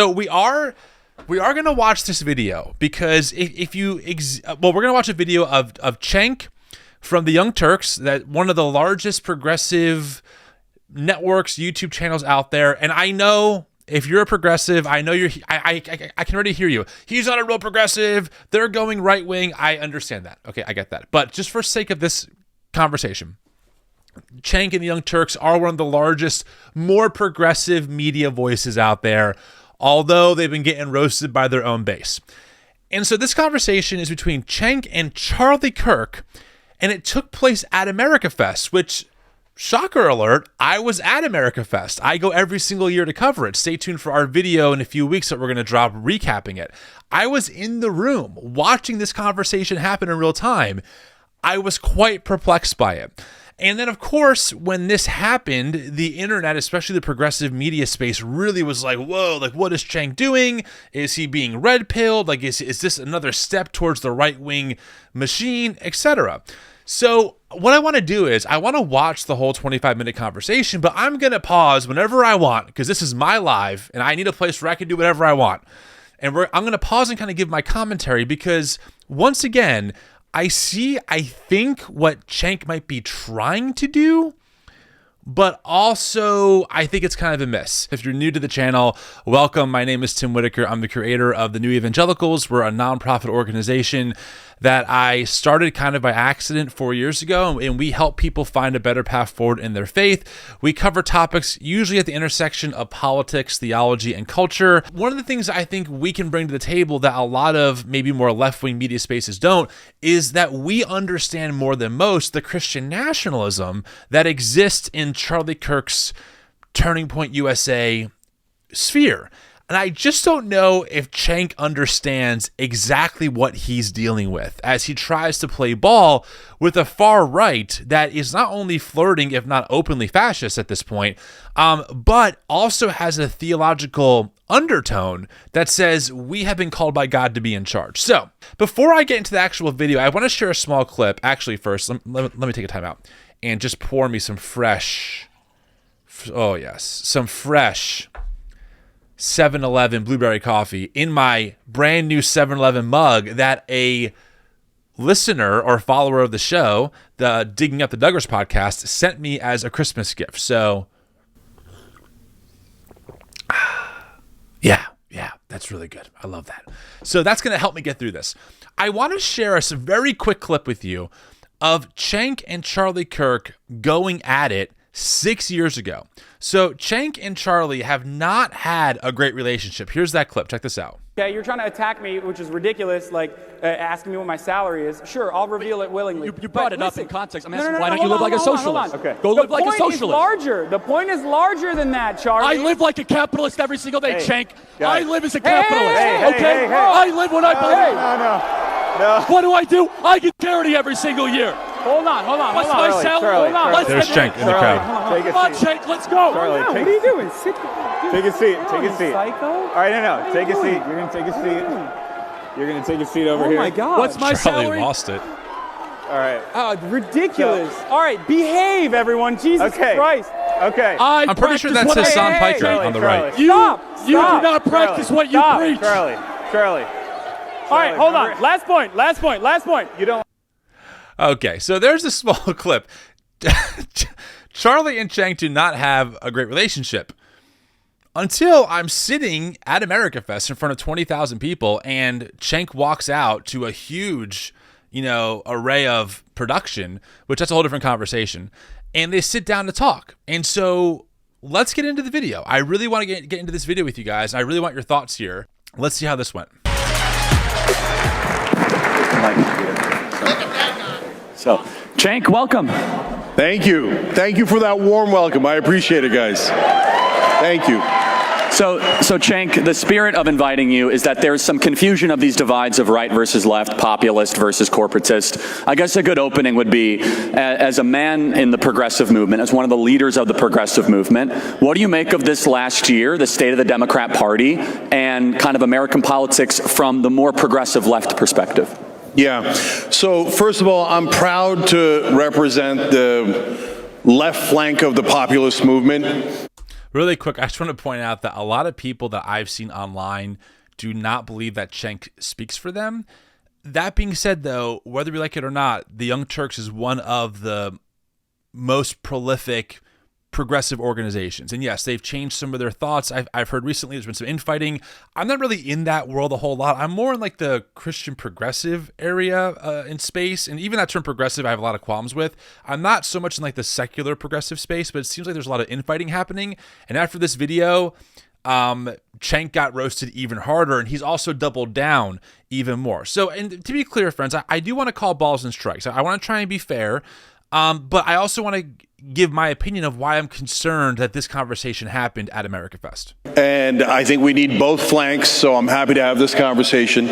So we are going to watch this video because we're going to watch a video of Cenk from the Young Turks, that one of the largest progressive networks, YouTube channels out there. And I know if you're a progressive, I know I can already hear you. He's not a real progressive. They're going right wing. I understand that. Okay, I get that. But just for sake of this conversation, Cenk and the Young Turks are one of the largest, more progressive media voices out there, although they've been getting roasted by their own base. And so this conversation is between Cenk and Charlie Kirk, and it took place at America Fest, which, shocker alert, I was at America Fest. I go every single year to cover it. Stay tuned for our video in a few weeks that we're going to drop recapping it. I was in the room watching this conversation happen in real time. I was quite perplexed by it. And then, of course, when this happened, the internet, especially the progressive media space, really was like, whoa, like, what is Cenk doing? Is he being red-pilled? Like, is this another step towards the right-wing machine, etc.? So what I want to do is I want to watch the whole 25-minute conversation, but I'm going to pause whenever I want, because this is my live, and I need a place where I can do whatever I want. And I'm going to pause and kind of give my commentary, because once again, I think what Cenk might be trying to do, but also I think it's kind of a miss. If you're new to the channel, welcome. My name is Tim Whitaker. I'm the creator of the New Evangelicals. We're a nonprofit organization that I started kind of by accident 4 years ago, and we help people find a better path forward in their faith. We cover topics usually at the intersection of politics, theology, and culture. One of the things I think we can bring to the table that a lot of maybe more left-wing media spaces don't is that we understand more than most the Christian nationalism that exists in Charlie Kirk's Turning Point USA sphere. And I just don't know if Cenk understands exactly what he's dealing with as he tries to play ball with a far right that is not only flirting, if not openly fascist at this point, but also has a theological undertone that says we have been called by God to be in charge. So before I get into the actual video, I want to share a small clip. Actually, first, let me take a time out and just pour me some fresh, some fresh 7-Eleven blueberry coffee in my brand new 7-Eleven mug that a listener or follower of the show, the Digging Up the Duggars podcast, sent me as a Christmas gift. So yeah, that's really good. I love that. So that's going to help me get through this. I want to share a very quick clip with you of Cenk and Charlie Kirk going at it 6 years ago. So Cenk and Charlie have not had a great relationship. Here's that clip. Check this out. Okay, you're trying to attack me, which is ridiculous, like asking me what my salary is. Sure, I'll reveal it willingly. You brought it up in context. I'm asking, why don't you live like a socialist? Okay. Go live like a socialist. The point is larger than that, Charlie. I live like a capitalist every single day, Cenk. I live as a Hey, capitalist, okay? I live when I believe. No. What do? I get charity every single year. Hold on. What's my salary? Hold on. There's Cenk in the crowd. Come on, Cenk, let's go. Charlie, what are you doing? Take a seat. Psycho? All right, no. Take a seat. You're going to take a seat. You're going to take a seat over here. Oh my God. What's my Charlie salary? lost it. All right. Ridiculous. All right, behave, everyone. Jesus Christ. Okay. I'm pretty sure that's Hassan Piker Charlie, on the Charlie. right. You do not practice what you preach. Charlie. All right, hold on. Last point. You don't. Okay, so there's a small clip. Charlie and Cenk do not have a great relationship until I'm sitting at America Fest in front of 20,000 people, and Cenk walks out to a huge, array of production, which that's a whole different conversation, and they sit down to talk. And so let's get into the video. I really want to get into this video with you guys. I really want your thoughts here. Let's see how this went. So, Cenk, welcome. Thank you. Thank you for that warm welcome. I appreciate it, guys. Thank you. So Cenk, the spirit of inviting you is that there's some confusion of these divides of right versus left, populist versus corporatist. I guess a good opening would be, as a man in the progressive movement, as one of the leaders of the progressive movement, what do you make of this last year, the state of the Democrat Party, and kind of American politics from the more progressive left perspective? Yeah. So first of all, I'm proud to represent the left flank of the populist movement. Really quick, I just want to point out that a lot of people that I've seen online do not believe that Cenk speaks for them. That being said, though, whether we like it or not, the Young Turks is one of the most prolific progressive organizations. And yes, they've changed some of their thoughts. I've heard recently there's been some infighting. I'm not really in that world a whole lot. I'm more in like the Christian progressive area in space. And even that term progressive, I have a lot of qualms with. I'm not so much in like the secular progressive space, but it seems like there's a lot of infighting happening. And after this video, Cenk got roasted even harder, and he's also doubled down even more. So, and to be clear, friends, I do want to call balls and strikes. I want to try and be fair, but I also want to give my opinion of why I'm concerned that this conversation happened at America Fest. And I think we need both flanks, so I'm happy to have this conversation.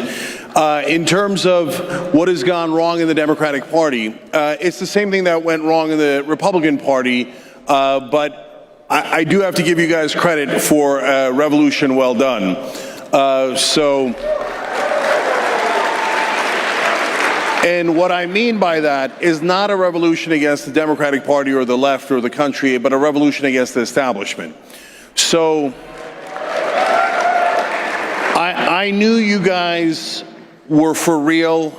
In terms of what has gone wrong in the Democratic Party, it's the same thing that went wrong in the Republican Party, but I do have to give you guys credit for a revolution well done. And what I mean by that is not a revolution against the Democratic Party or the left or the country, but a revolution against the establishment. So I knew you guys were for real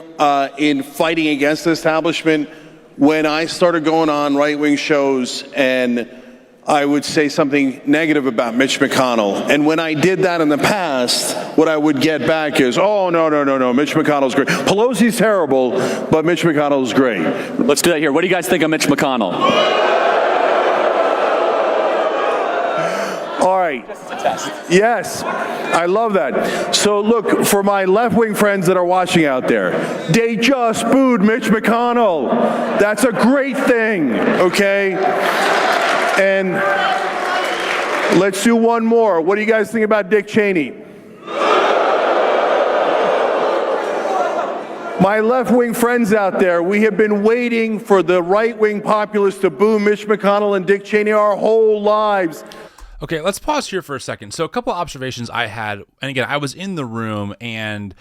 in fighting against the establishment when I started going on right-wing shows and I would say something negative about Mitch McConnell. And when I did that in the past, what I would get back is, oh, no, Mitch McConnell's great. Pelosi's terrible, but Mitch McConnell's great. Let's do that here. What do you guys think of Mitch McConnell? All right. Yes, I love that. So look, for my left-wing friends that are watching out there, they just booed Mitch McConnell. That's a great thing, okay? And let's do one more. What do you guys think about Dick Cheney? My left-wing friends out there, we have been waiting for the right-wing populists to boo Mitch McConnell and Dick Cheney our whole lives. Okay, let's pause here for a second. So a couple of observations I had, and again, I was in the room, and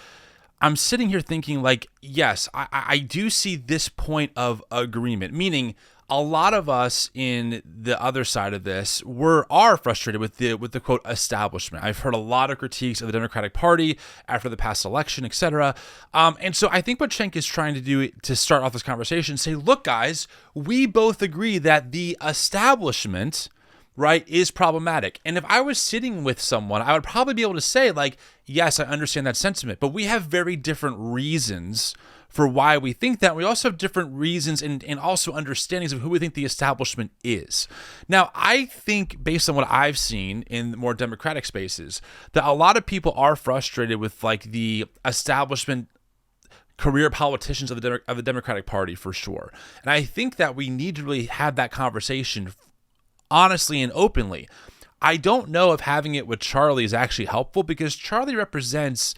I'm sitting here thinking, like, yes, I do see this point of agreement, meaning a lot of us in the other side of this are frustrated with the quote establishment. I've heard a lot of critiques of the Democratic Party after the past election, etc. And so I think what Cenk is trying to do to start off this conversation, say, look, guys, we both agree that the establishment, right, is problematic. And if I was sitting with someone, I would probably be able to say, like, yes, I understand that sentiment, but we have very different reasons for why we think that. We also have different reasons and also understandings of who we think the establishment is. Now, I think, based on what I've seen in more democratic spaces, that a lot of people are frustrated with, like, the establishment career politicians of the Democratic Party, for sure. And I think that we need to really have that conversation honestly and openly. I don't know if having it with Charlie is actually helpful, because Charlie represents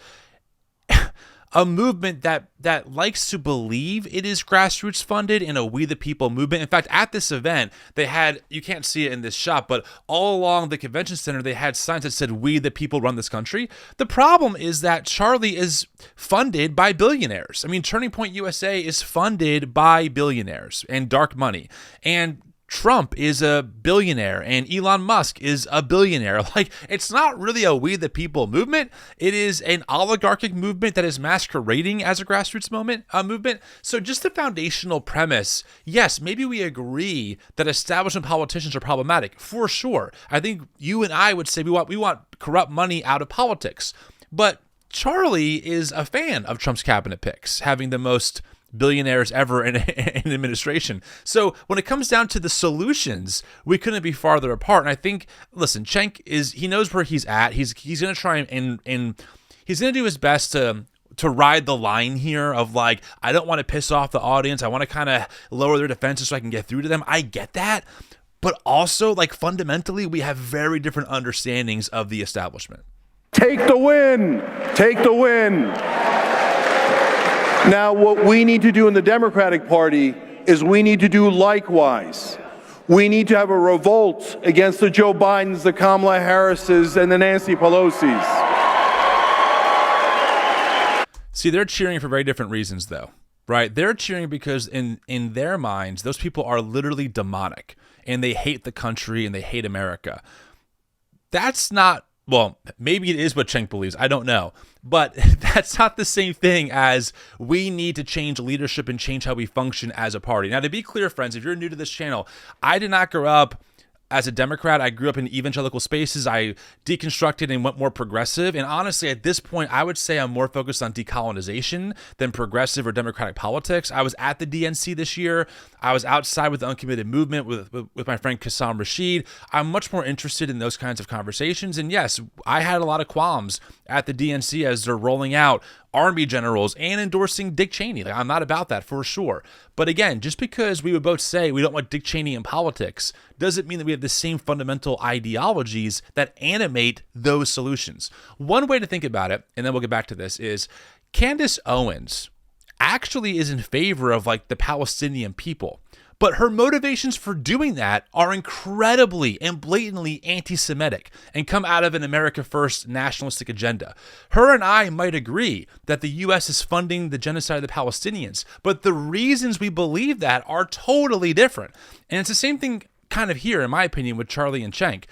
a movement that likes to believe it is grassroots funded in a We the People movement. In fact, at this event, they had, you can't see it in this shot, but all along the convention center, they had signs that said, "We the People run this country." The problem is that Charlie is funded by billionaires. I mean, Turning Point USA is funded by billionaires and dark money. And Trump is a billionaire and Elon Musk is a billionaire. Like, it's not really a We the People movement. It is an oligarchic movement that is masquerading as a grassroots movement. So just the foundational premise, yes, maybe we agree that establishment politicians are problematic, for sure. I think you and I would say we want corrupt money out of politics. But Charlie is a fan of Trump's cabinet picks, having the most billionaires ever in administration. So when it comes down to the solutions, we couldn't be farther apart. And I think, listen, Cenk he knows where he's at. He's going to try and he's going to do his best to ride the line here of, like, I don't want to piss off the audience. I want to kind of lower their defenses so I can get through to them. I get that. But also, like, fundamentally, we have very different understandings of the establishment. Take the win. Take the win. Now, what we need to do in the Democratic Party is we need to do likewise. We need to have a revolt against the Joe Bidens, the Kamala Harrises, and the Nancy Pelosi's. See, they're cheering for very different reasons, though, right? They're cheering because in their minds, those people are literally demonic, and they hate the country and they hate America. That's not, well, maybe it is what Cenk believes. I don't know. But that's not the same thing as we need to change leadership and change how we function as a party. Now, to be clear, friends, if you're new to this channel, I did not grow up as a Democrat. I grew up in evangelical spaces. I deconstructed and went more progressive. And honestly, at this point, I would say I'm more focused on decolonization than progressive or democratic politics. I was at the DNC this year. I was outside with the uncommitted movement with my friend Kassam Rashid. I'm much more interested in those kinds of conversations. And yes, I had a lot of qualms at the DNC as they're rolling out army generals and endorsing Dick Cheney. Like, I'm not about that for sure. But again, just because we would both say we don't want Dick Cheney in politics doesn't mean that we have the same fundamental ideologies that animate those solutions. One way to think about it, and then we'll get back to this, is Candace Owens actually is in favor of like the Palestinian people. But her motivations for doing that are incredibly and blatantly anti-Semitic and come out of an America First nationalistic agenda. Her and I might agree that the U.S. is funding the genocide of the Palestinians, but the reasons we believe that are totally different. And it's the same thing kind of here, in my opinion, with Charlie and Cenk.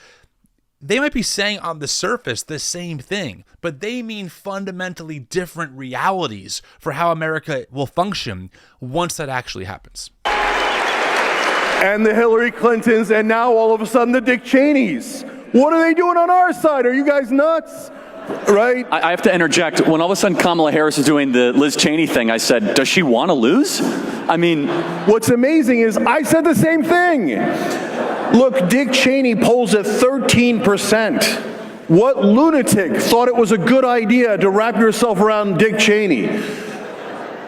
They might be saying on the surface the same thing, but they mean fundamentally different realities for how America will function once that actually happens. And the Hillary Clintons, and now all of a sudden the Dick Cheneys. What are they doing on our side? Are you guys nuts? Right? I have to interject. When all of a sudden Kamala Harris is doing the Liz Cheney thing, I said, does she want to lose? I mean, what's amazing is I said the same thing. Look, Dick Cheney polls at 13%. What lunatic thought it was a good idea to wrap yourself around Dick Cheney?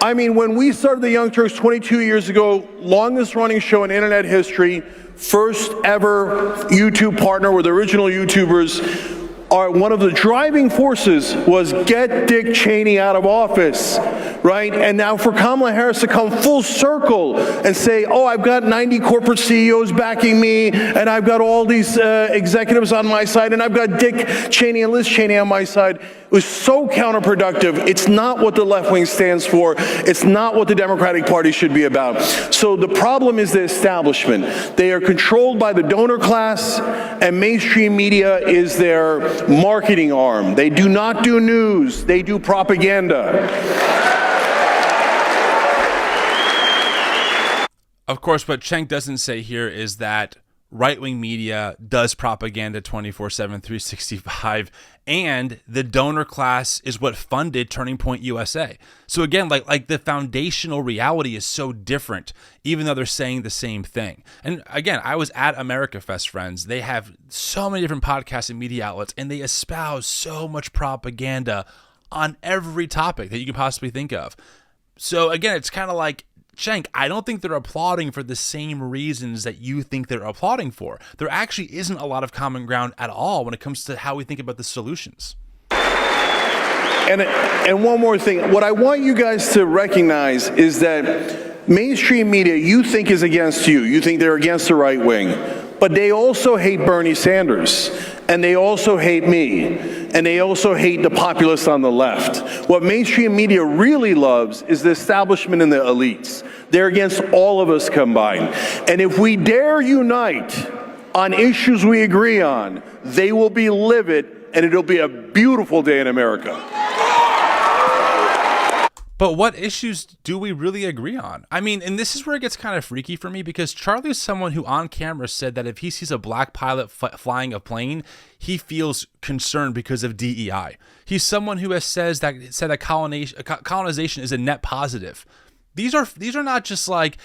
I mean, when we started the Young Turks 22 years ago, longest running show in internet history, first ever YouTube partner with original YouTubers, one of the driving forces was get Dick Cheney out of office, right? And now for Kamala Harris to come full circle and say, oh, I've got 90 corporate CEOs backing me, and I've got all these executives on my side, and I've got Dick Cheney and Liz Cheney on my side, it was so counterproductive. It's not what the left wing stands for. It's not what the Democratic Party should be about. So the problem is the establishment. They are controlled by the donor class, and mainstream media is their marketing arm. They do not do news. They do propaganda. Of course, what Cenk doesn't say here is that right-wing media does propaganda 24/7, 365, and the donor class is what funded Turning Point USA. So again, like the foundational reality is so different, even though they're saying the same thing. And again, I was at America Fest, friends. They have so many different podcasts and media outlets, and they espouse so much propaganda on every topic that you can possibly think of. So again, it's kind of like, Cenk, I don't think they're applauding for the same reasons that you think they're applauding for. There actually isn't a lot of common ground at all when it comes to how we think about the solutions. And one more thing. What I want you guys to recognize is that mainstream media you think is against you. You think they're against the right wing. But they also hate Bernie Sanders. And they also hate me. And they also hate the populists on the left. What mainstream media really loves is the establishment and the elites. They're against all of us combined. And if we dare unite on issues we agree on, they will be livid, and it'll be a beautiful day in America. But what issues do we really agree on? I mean, and this is where it gets kind of freaky for me, because Charlie is someone who on camera said that if he sees a black pilot flying a plane, he feels concerned because of DEI. He's someone who has said that colonization is a net positive. These are not just like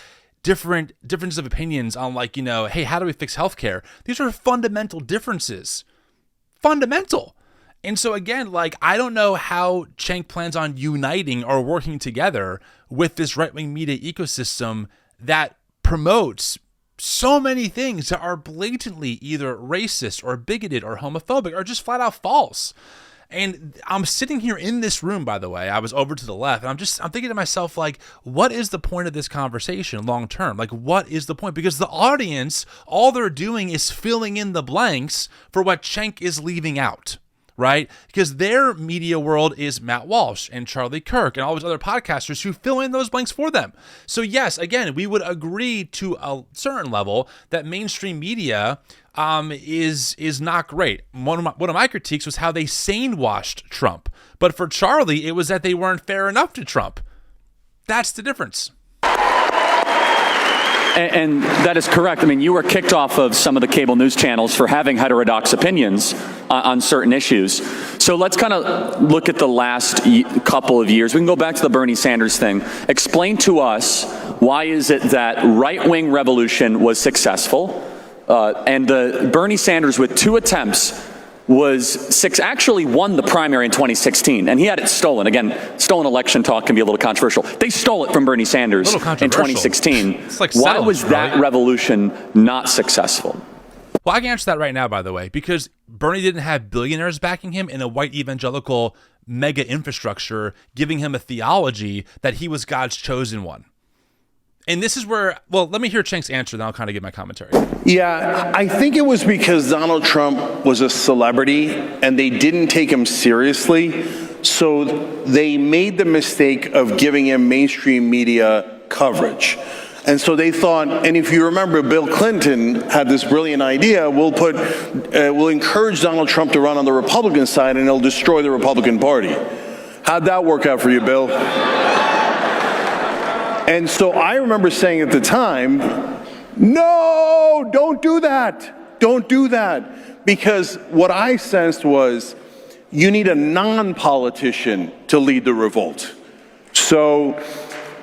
differences of opinions on, like, you know, hey, how do we fix healthcare? These are fundamental differences. Fundamental. And so again, like, I don't know how Cenk plans on uniting or working together with this right-wing media ecosystem that promotes so many things that are blatantly either racist or bigoted or homophobic or just flat out false. And I'm sitting here in this room, by the way, I was over to the left, and I'm thinking to myself, like, what is the point of this conversation long term? Like, what is the point? Because the audience, all they're doing is filling in the blanks for what Cenk is leaving out. Right? Because their media world is Matt Walsh and Charlie Kirk and all those other podcasters who fill in those blanks for them. So yes, again, we would agree to a certain level that mainstream media is not great. One of my critiques was how they sane-washed Trump. But for Charlie, it was that they weren't fair enough to Trump. That's the difference. And that is correct. I mean, you were kicked off of some of the cable news channels for having heterodox opinions on certain issues. So let's kind of look at the last couple of years. We can go back to the Bernie Sanders thing. Explain to us, why is it that right-wing revolution was successful, and the Bernie Sanders with 2 attempts actually won the primary in 2016, and he had it stolen. Again, stolen election talk can be a little controversial. They stole it from Bernie Sanders in 2016. It's like why was that revolution not successful? Well, I can answer that right now, by the way, because Bernie didn't have billionaires backing him in a white evangelical mega infrastructure giving him a theology that he was God's chosen one. And this is where, well, let me hear Cenk's answer, then I'll kind of give my commentary. Yeah, I think it was because Donald Trump was a celebrity and they didn't take him seriously, so they made the mistake of giving him mainstream media coverage. And so they thought, and if you remember, Bill Clinton had this brilliant idea, we'll encourage Donald Trump to run on the Republican side and it'll destroy the Republican Party. How'd that work out for you, Bill? And so I remember saying at the time, no, don't do that. Don't do that. Because what I sensed was you need a non-politician to lead the revolt. So,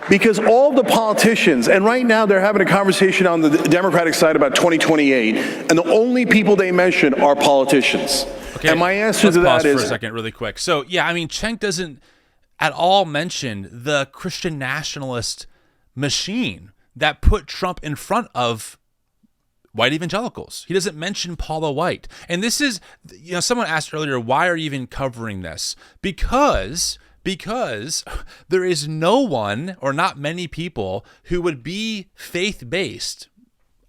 because all the politicians, and right now they're having a conversation on the Democratic side about 2028, and the only people they mention are politicians. Okay, and my answer to that is... for a second really quick. So, yeah, I mean, Cenk doesn't at all mention the Christian nationalist machine that put Trump in front of white evangelicals. He doesn't mention Paula White. And this is, someone asked earlier, why are you even covering this? Because there is no one or not many people who would be faith-based,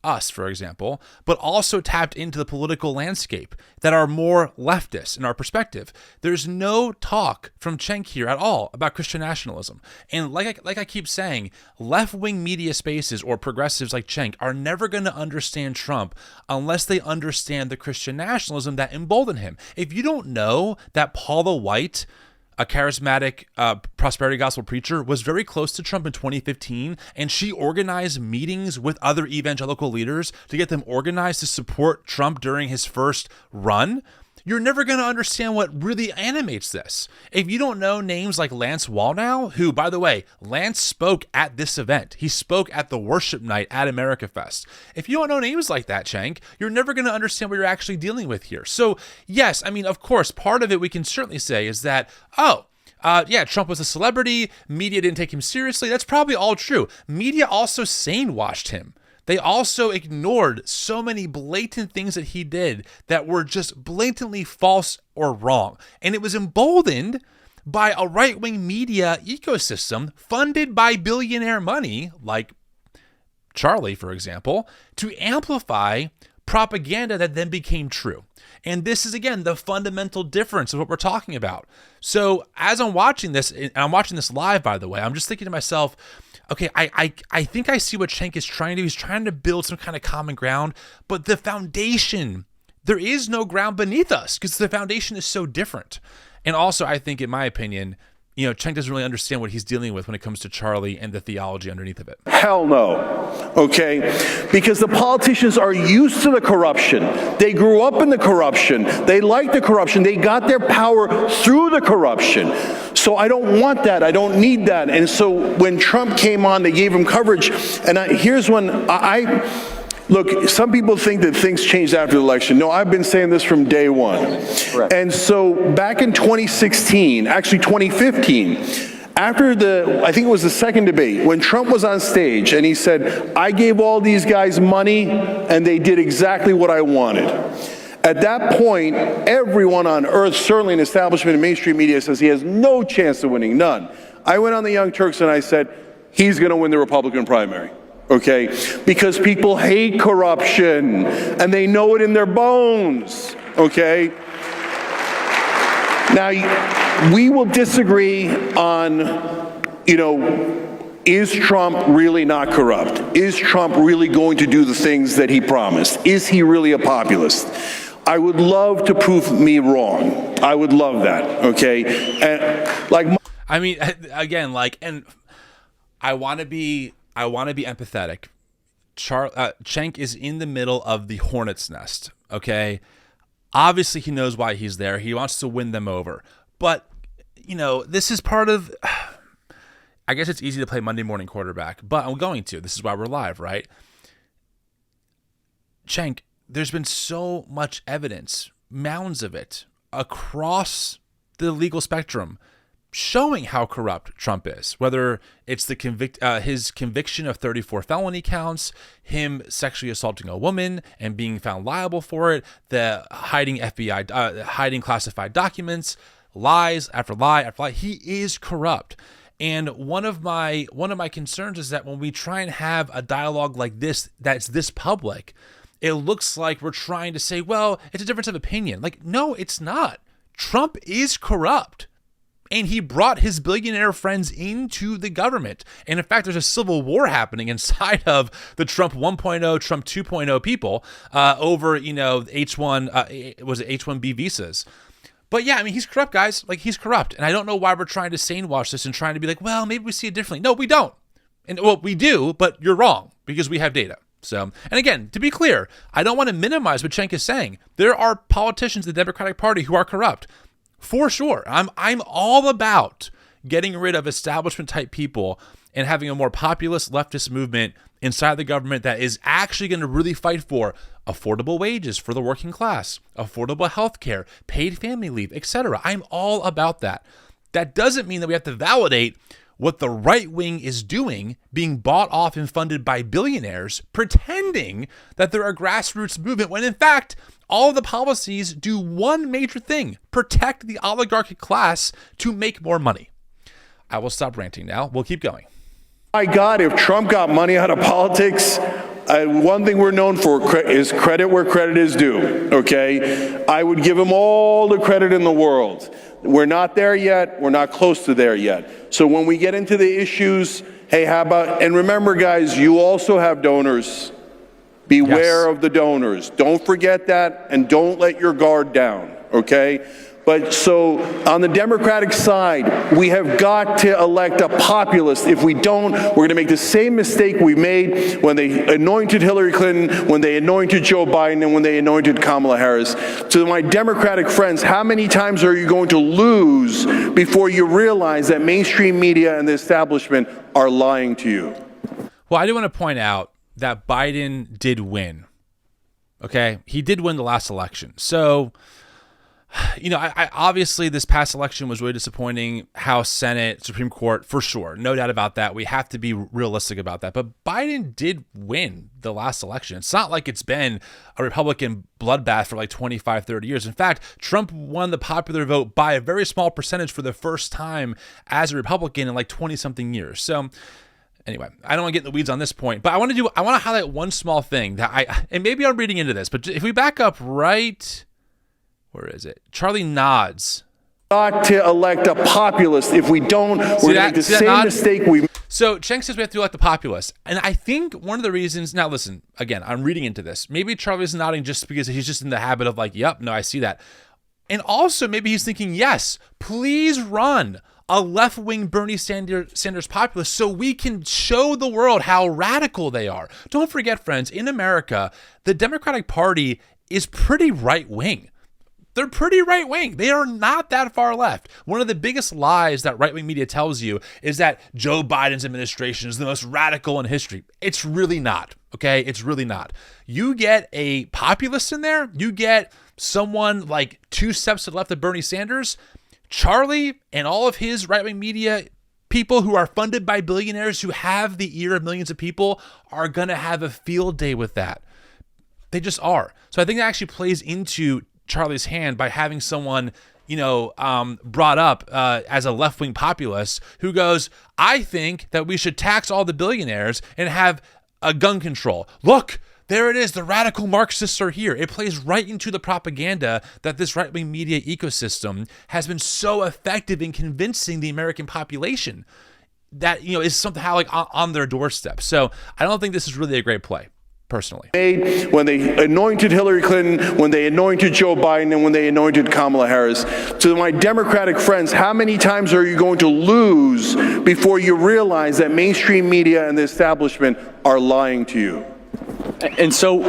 us, for example, but also tapped into the political landscape that are more leftist in our perspective. There's no talk from Cenk here at all about Christian nationalism. And like I keep saying, left-wing media spaces or progressives like Cenk are never going to understand Trump unless they understand the Christian nationalism that emboldened him. If you don't know that Paula White, a charismatic prosperity gospel preacher, was very close to Trump in 2015, and she organized meetings with other evangelical leaders to get them organized to support Trump during his first run, you're never going to understand what really animates this. If you don't know names like Lance Wallnau, who, by the way, Lance spoke at this event. He spoke at the worship night at America Fest. If you don't know names like that, Cenk, you're never going to understand what you're actually dealing with here. So, yes, I mean, of course, part of it we can certainly say is that, Trump was a celebrity. Media didn't take him seriously. That's probably all true. Media also sane-washed him. They also ignored so many blatant things that he did that were just blatantly false or wrong. And it was emboldened by a right-wing media ecosystem funded by billionaire money, like Charlie, for example, to amplify propaganda that then became true. And this is, again, the fundamental difference of what we're talking about. So as I'm watching this, and I'm watching this live, by the way, I'm just thinking to myself, okay, I think I see what Cenk is trying to do. He's trying to build some kind of common ground, but the foundation, there is no ground beneath us because the foundation is so different. And also, I think, in my opinion, Cenk doesn't really understand what he's dealing with when it comes to Charlie and the theology underneath of it. Hell no, okay? Because the politicians are used to the corruption. They grew up in the corruption. They like the corruption. They got their power through the corruption. So I don't want that. I don't need that. And so when Trump came on, they gave him coverage. And here's when look, some people think that things changed after the election. No, I've been saying this from day one. Correct. And so back in 2016, actually 2015, after I think it was the second debate, when Trump was on stage and he said, I gave all these guys money and they did exactly what I wanted. At that point, everyone on earth, certainly in establishment and mainstream media, says he has no chance of winning, none. I went on the Young Turks and I said, he's going to win the Republican primary. Okay, because people hate corruption and they know it in their bones. Okay, now we will disagree on, is Trump really not corrupt? Is Trump really going to do the things that he promised? Is he really a populist? I would love to prove me wrong. I would love that, okay? And I mean, again, and I want to be empathetic. Cenk is in the middle of the hornet's nest, okay? Obviously, he knows why he's there. He wants to win them over. But, this is part of... I guess it's easy to play Monday morning quarterback, but I'm going to. This is why we're live, right? Cenk, there's been so much evidence, mounds of it, across the legal spectrum, showing how corrupt Trump is. Whether it's his conviction of 34 felony counts, him sexually assaulting a woman and being found liable for it, the hiding hiding classified documents, lies after lie after lie. He is corrupt. And one of my concerns is that when we try and have a dialogue like this, that's this public, it looks like we're trying to say, well, it's a difference of opinion. No, it's not. Trump is corrupt. And he brought his billionaire friends into the government. And in fact, there's a civil war happening inside of the Trump 1.0, Trump 2.0 people over, H1B visas. But yeah, I mean, he's corrupt, guys. He's corrupt. And I don't know why we're trying to sane wash this and trying to be like, well, maybe we see it differently. No, we don't. And well, we do, but you're wrong because we have data. So, and again, to be clear, I don't want to minimize what Cenk is saying. There are politicians in the Democratic Party who are corrupt. For sure. I'm all about getting rid of establishment type people and having a more populist leftist movement inside the government that is actually going to really fight for affordable wages for the working class, affordable health care, paid family leave, etc. I'm all about that. That doesn't mean that we have to validate what the right wing is doing, being bought off and funded by billionaires, pretending that they're a grassroots movement, when in fact, all of the policies do one major thing: protect the oligarchic class to make more money. I will stop ranting now. We'll keep going. My God, if Trump got money out of politics, one thing we're known for is credit where credit is due, okay? I would give him all the credit in the world. We're not there yet. We're not close to there yet. So when we get into the issues, hey, how about, and remember, guys, you also have donors. Beware of the donors. Don't forget that, and don't let your guard down, okay? But so on the Democratic side, we have got to elect a populist. If we don't, we're going to make the same mistake we made when they anointed Hillary Clinton, when they anointed Joe Biden, and when they anointed Kamala Harris. To my Democratic friends, how many times are you going to lose before you realize that mainstream media and the establishment are lying to you? Well, I do want to point out that Biden did win. Okay? He did win the last election. So, I obviously this past election was really disappointing. House, Senate, Supreme Court, for sure. No doubt about that. We have to be realistic about that. But Biden did win the last election. It's not like it's been a Republican bloodbath for 25, 30 years. In fact, Trump won the popular vote by a very small percentage for the first time as a Republican in 20-something years. So, anyway, I don't want to get in the weeds on this point, but I want to highlight one small thing that and maybe I'm reading into this, but if we back up right, where is it? Charlie nods. Got to elect a populist. If we don't, we're going to make the same mistake we made. So Cenk says we have to elect the populist. And I think one of the reasons, now listen, again, I'm reading into this. Maybe Charlie's nodding just because he's just in the habit of yep, no, I see that. And also maybe he's thinking, yes, please run a left-wing Bernie Sanders populist so we can show the world how radical they are. Don't forget, friends, in America, the Democratic Party is pretty right-wing. They're pretty right-wing. They are not that far left. One of the biggest lies that right-wing media tells you is that Joe Biden's administration is the most radical in history. It's really not, okay? It's really not. You get a populist in there, you get someone 2 steps to the left of Bernie Sanders, Charlie and all of his right-wing media people who are funded by billionaires who have the ear of millions of people are going to have a field day with that. They just are. So I think that actually plays into Charlie's hand by having someone, brought up as a left-wing populist who goes, I think that we should tax all the billionaires and have a gun control. Look, there it is. The radical Marxists are here. It plays right into the propaganda that this right-wing media ecosystem has been so effective in convincing the American population. that, you know, is somehow like on their doorstep. So I don't think this is really a great play, personally. When they anointed Hillary Clinton, when they anointed Joe Biden, and when they anointed Kamala Harris. To my Democratic friends, how many times are you going to lose before you realize that mainstream media and the establishment are lying to you? And so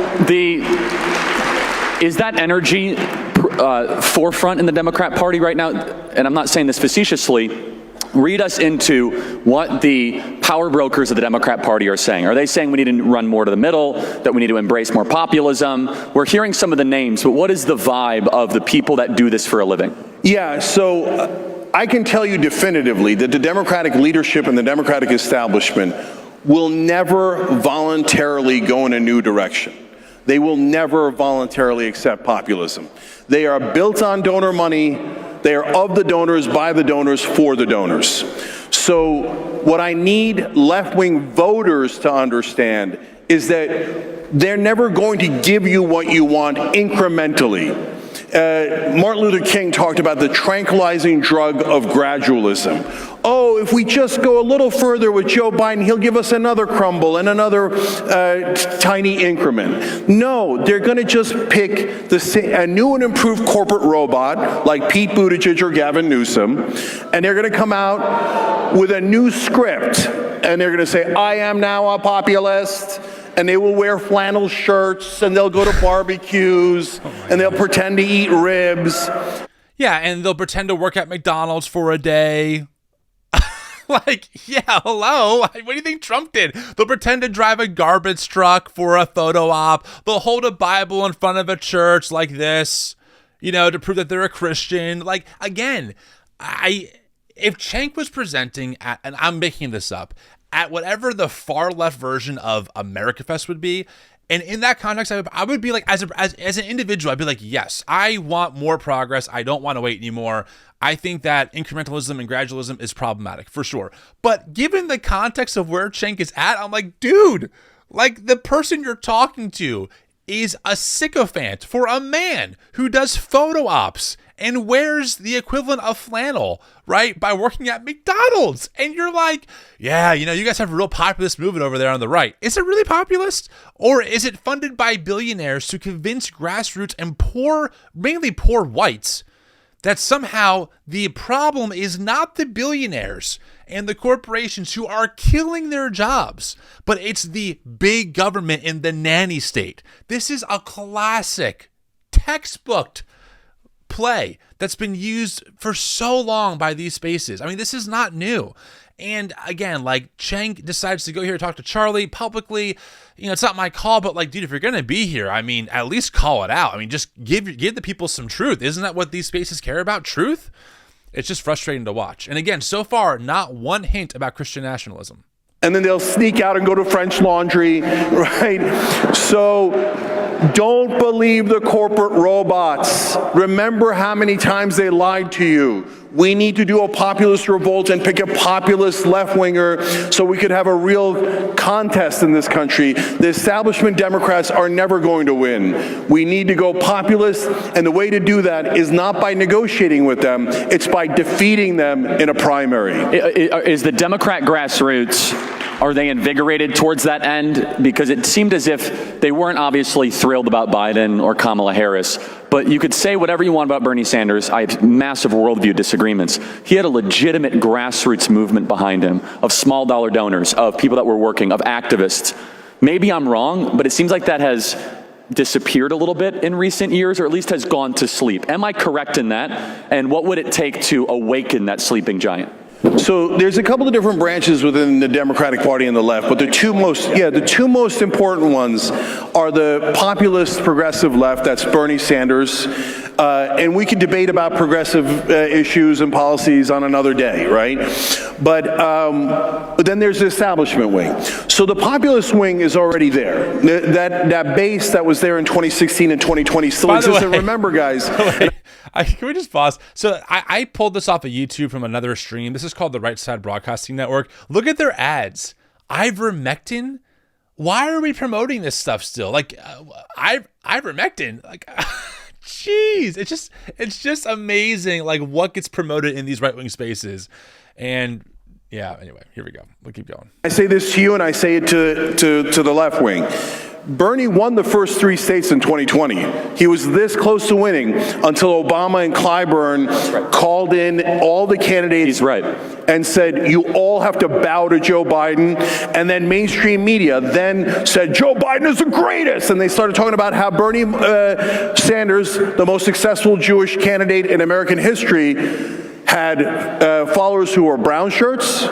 is that energy forefront in the Democrat Party right now? And I'm not saying this facetiously. Read us into what the power brokers of the Democrat Party are saying. Are they saying we need to run more to the middle, that we need to embrace more populism? We're hearing some of the names, but what is the vibe of the people that do this for a living? Yeah, so I can tell you definitively that the Democratic leadership and the Democratic establishment will never voluntarily go in a new direction. They will never voluntarily accept populism. They are built on donor money. They are of the donors, by the donors, for the donors. So what I need left-wing voters to understand is that they're never going to give you what you want incrementally. Martin Luther King talked about the tranquilizing drug of gradualism. Oh, if we just go a little further with Joe Biden, he'll give us another crumble and another tiny increment. No, they're going to just pick a new and improved corporate robot like Pete Buttigieg or Gavin Newsom, and they're going to come out with a new script, and they're going to say, I am now a populist. And they will wear flannel shirts, and they'll go to barbecues, and they'll pretend to eat ribs. Yeah, and they'll pretend to work at McDonald's for a day. Like, yeah, hello? What do you think Trump did? They'll pretend to drive a garbage truck for a photo op. They'll hold a Bible in front of a church like this, you know, to prove that they're a Christian. Like, again, if Cenk was presenting at, and I'm making this up, at whatever the far left version of America Fest would be, and in that context, I would be like, as an individual, I'd be like, yes, I want more progress. I don't want to wait anymore. I think that incrementalism and gradualism is problematic, for sure. But given the context of where Cenk is at, I'm like, dude, like the person you're talking to is a sycophant for a man who does photo ops and wears the equivalent of flannel, right, by working at McDonald's. And you're like, yeah, you know, you guys have a real populist movement over there on the right. Is it really populist? Or is it funded by billionaires to convince grassroots and mainly poor whites, that somehow the problem is not the billionaires and the corporations who are killing their jobs, but it's the big government in the nanny state? This is a classic, textbook play that's been used for so long by these spaces. I mean, this is not new. And again, like, Cenk decides to go here to talk to Charlie publicly. You know, it's not my call, but like, dude, if you're going to be here, I mean, at least call it out. I mean, just give the people some truth. Isn't that what these spaces care about? Truth? It's just frustrating to watch. And again, so far, not one hint about Christian nationalism. And then they'll sneak out and go to French Laundry, right? So don't believe the corporate robots. Remember how many times they lied to you. We need to do a populist revolt and pick a populist left-winger so we could have a real contest in this country. The establishment Democrats are never going to win. We need to go populist, and the way to do that is not by negotiating with them, it's by defeating them in a primary. Is the Democrat grassroots, are they invigorated towards that end? Because it seemed as if they weren't obviously thrilled about Biden or Kamala Harris, but you could say whatever you want about Bernie Sanders. I have massive worldview disagreements. He had a legitimate grassroots movement behind him of small dollar donors, of people that were working, of activists. Maybe I'm wrong, but it seems like that has disappeared a little bit in recent years, or at least has gone to sleep. Am I correct in that? And what would it take to awaken that sleeping giant? So there's a couple of different branches within the Democratic Party and the left, but the two most important ones are the populist progressive left, that's Bernie Sanders, and we can debate about progressive issues and policies on another day, right? But then there's the establishment wing. So the populist wing is already there. That base that was there in 2016 and 2020 still exists. And remember, guys. Can we just pause? So I pulled this off of YouTube from another stream. This is called the Right Side Broadcasting Network. Look at their ads. Ivermectin? Why are we promoting this stuff still? Like, ivermectin? Like, jeez. It's just amazing, like, what gets promoted in these right-wing spaces. And Yeah, anyway, here we go. We'll keep going. I say this to you, and I say it to the left wing. Bernie won the first 3 states in 2020. He was this close to winning until Obama and Clyburn called in all the candidates. He's right. And said, you all have to bow to Joe Biden. And then mainstream media then said, Joe Biden is the greatest. And they started talking about how Bernie Sanders, the most successful Jewish candidate in American history, had followers who were brown shirts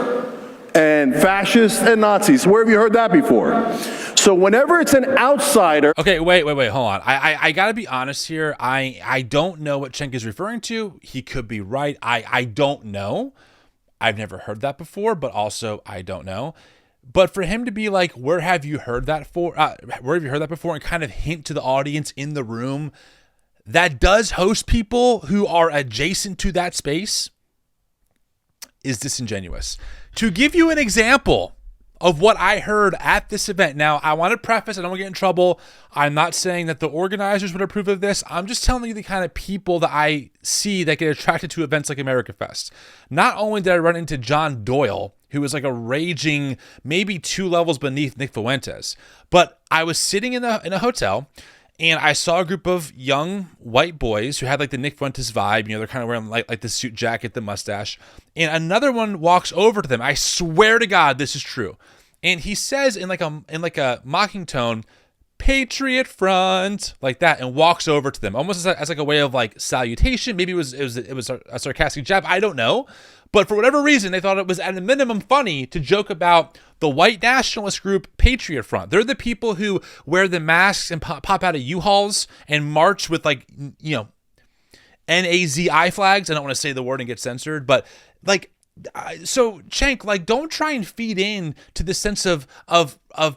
and fascists and Nazis. Where have you heard that before? So whenever it's an outsider... Okay, wait, hold on. I got to be honest here. I don't know what Cenk is referring to. He could be right. I don't know. I've never heard that before, but also I don't know. But for him to be like, where have you heard that before, and kind of hint to the audience in the room that does host people who are adjacent to that space is disingenuous. To give you an example of what I heard at this event. Now, I want to preface, I don't want to get in trouble. I'm not saying that the organizers would approve of this. I'm just telling you the kind of people that I see that get attracted to events like America Fest. Not only did I run into John Doyle, who was like a raging, maybe 2 levels beneath Nick Fuentes, but I was sitting in a hotel, and I saw a group of young white boys who had like the Nick Fuentes vibe. You know, they're kind of wearing like the suit jacket, the mustache. And another one walks over to them. I swear to God, this is true. And he says in like a mocking tone, "Patriot Front," like that, and walks over to them almost as like a way of like salutation. Maybe it was a sarcastic jab. I don't know. But for whatever reason, they thought it was at a minimum funny to joke about the white nationalist group Patriot Front. They're the people who wear the masks and pop out of U-Hauls and march with like, you know, NAZI flags. I don't want to say the word and get censored, but like, so Cenk, like, don't try and feed in to the sense of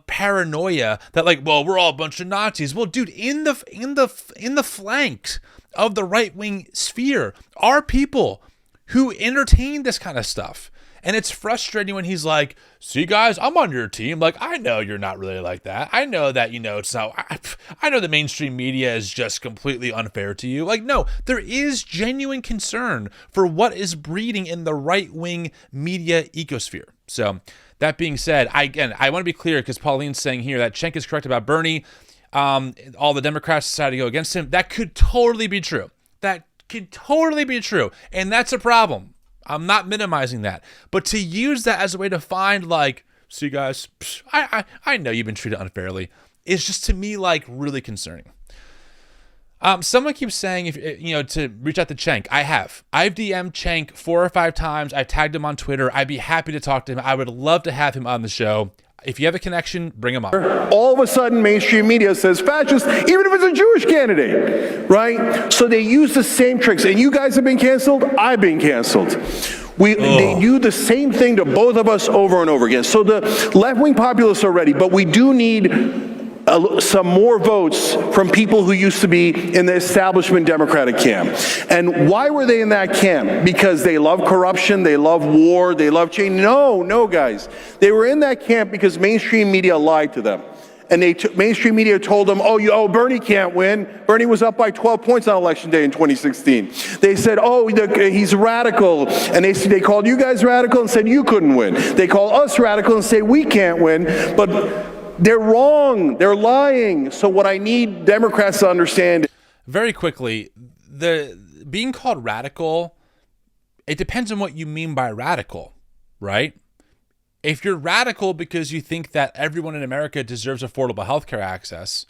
paranoia that like, well, we're all a bunch of Nazis. Well, dude, in the flanks of the right-wing sphere are people who entertain this kind of stuff. And it's frustrating when he's like, see, guys, I'm on your team. Like, I know you're not really like that. I know that, you know, it's not, I know the mainstream media is just completely unfair to you. Like, no, there is genuine concern for what is breeding in the right-wing media ecosphere. So that being said, I want to be clear because Pauline's saying here that Cenk is correct about Bernie. All the Democrats decided to go against him. That could totally be true. That could totally be true. And that's a problem. I'm not minimizing that. But to use that as a way to find like, see guys, I know you've been treated unfairly, is just to me like really concerning. Someone keeps saying, if you know, to reach out to Cenk. I've DM'd Cenk 4 or 5 times. I tagged him on Twitter. I'd be happy to talk to him. I would love to have him on the show. If you have a connection, bring him on. All of a sudden, mainstream media says fascist, even if it's a Jewish candidate, right? So they use the same tricks. And you guys have been canceled. I've been canceled. They do the same thing to both of us over and over again. So the left-wing populists are ready, but we do need some more votes from people who used to be in the establishment Democratic camp. And why were they in that camp? Because they love corruption, they love war, they love change? No, guys. They were in that camp because mainstream media lied to them. And mainstream media told them, Bernie can't win. Bernie was up by 12 points on Election Day in 2016. They said, he's radical. And they called you guys radical and said you couldn't win. They call us radical and say we can't win. But they're wrong. They're lying. So what I need Democrats to understand. Very quickly, the being called radical, it depends on what you mean by radical, right? If you're radical because you think that everyone in America deserves affordable healthcare access,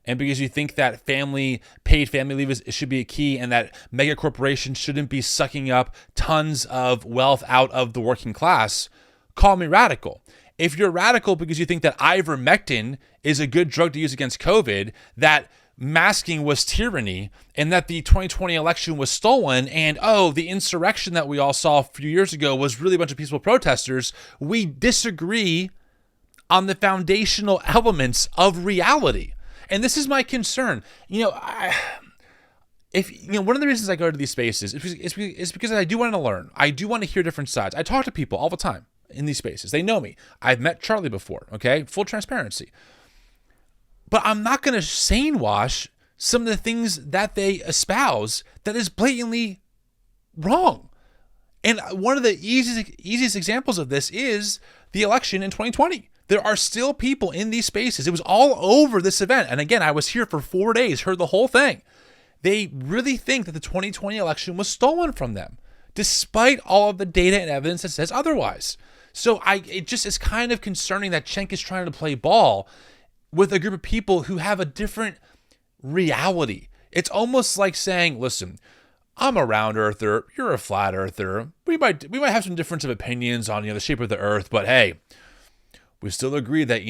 and because you think that paid family leave should be a key, and that mega corporations shouldn't be sucking up tons of wealth out of the working class, call me radical. If you're radical because you think that ivermectin is a good drug to use against COVID, that masking was tyranny, and that the 2020 election was stolen, and the insurrection that we all saw a few years ago was really a bunch of peaceful protesters, we disagree on the foundational elements of reality. And this is my concern. You know, one of the reasons I go to these spaces is because I do want to learn. I do want to hear different sides. I talk to people all the time in these spaces. They know me. I've met Charlie before, okay? Full transparency. But I'm not going to sane wash some of the things that they espouse that is blatantly wrong. And one of the easiest examples of this is the election in 2020. There are still people in these spaces. It was all over this event. And again, I was here for 4 days, heard the whole thing. They really think that the 2020 election was stolen from them, despite all of the data and evidence that says otherwise. So it just is kind of concerning that Cenk is trying to play ball with a group of people who have a different reality. It's almost like saying, listen, I'm a round earther, you're a flat earther. We might have some difference of opinions on the shape of the earth, but hey, we still agree that,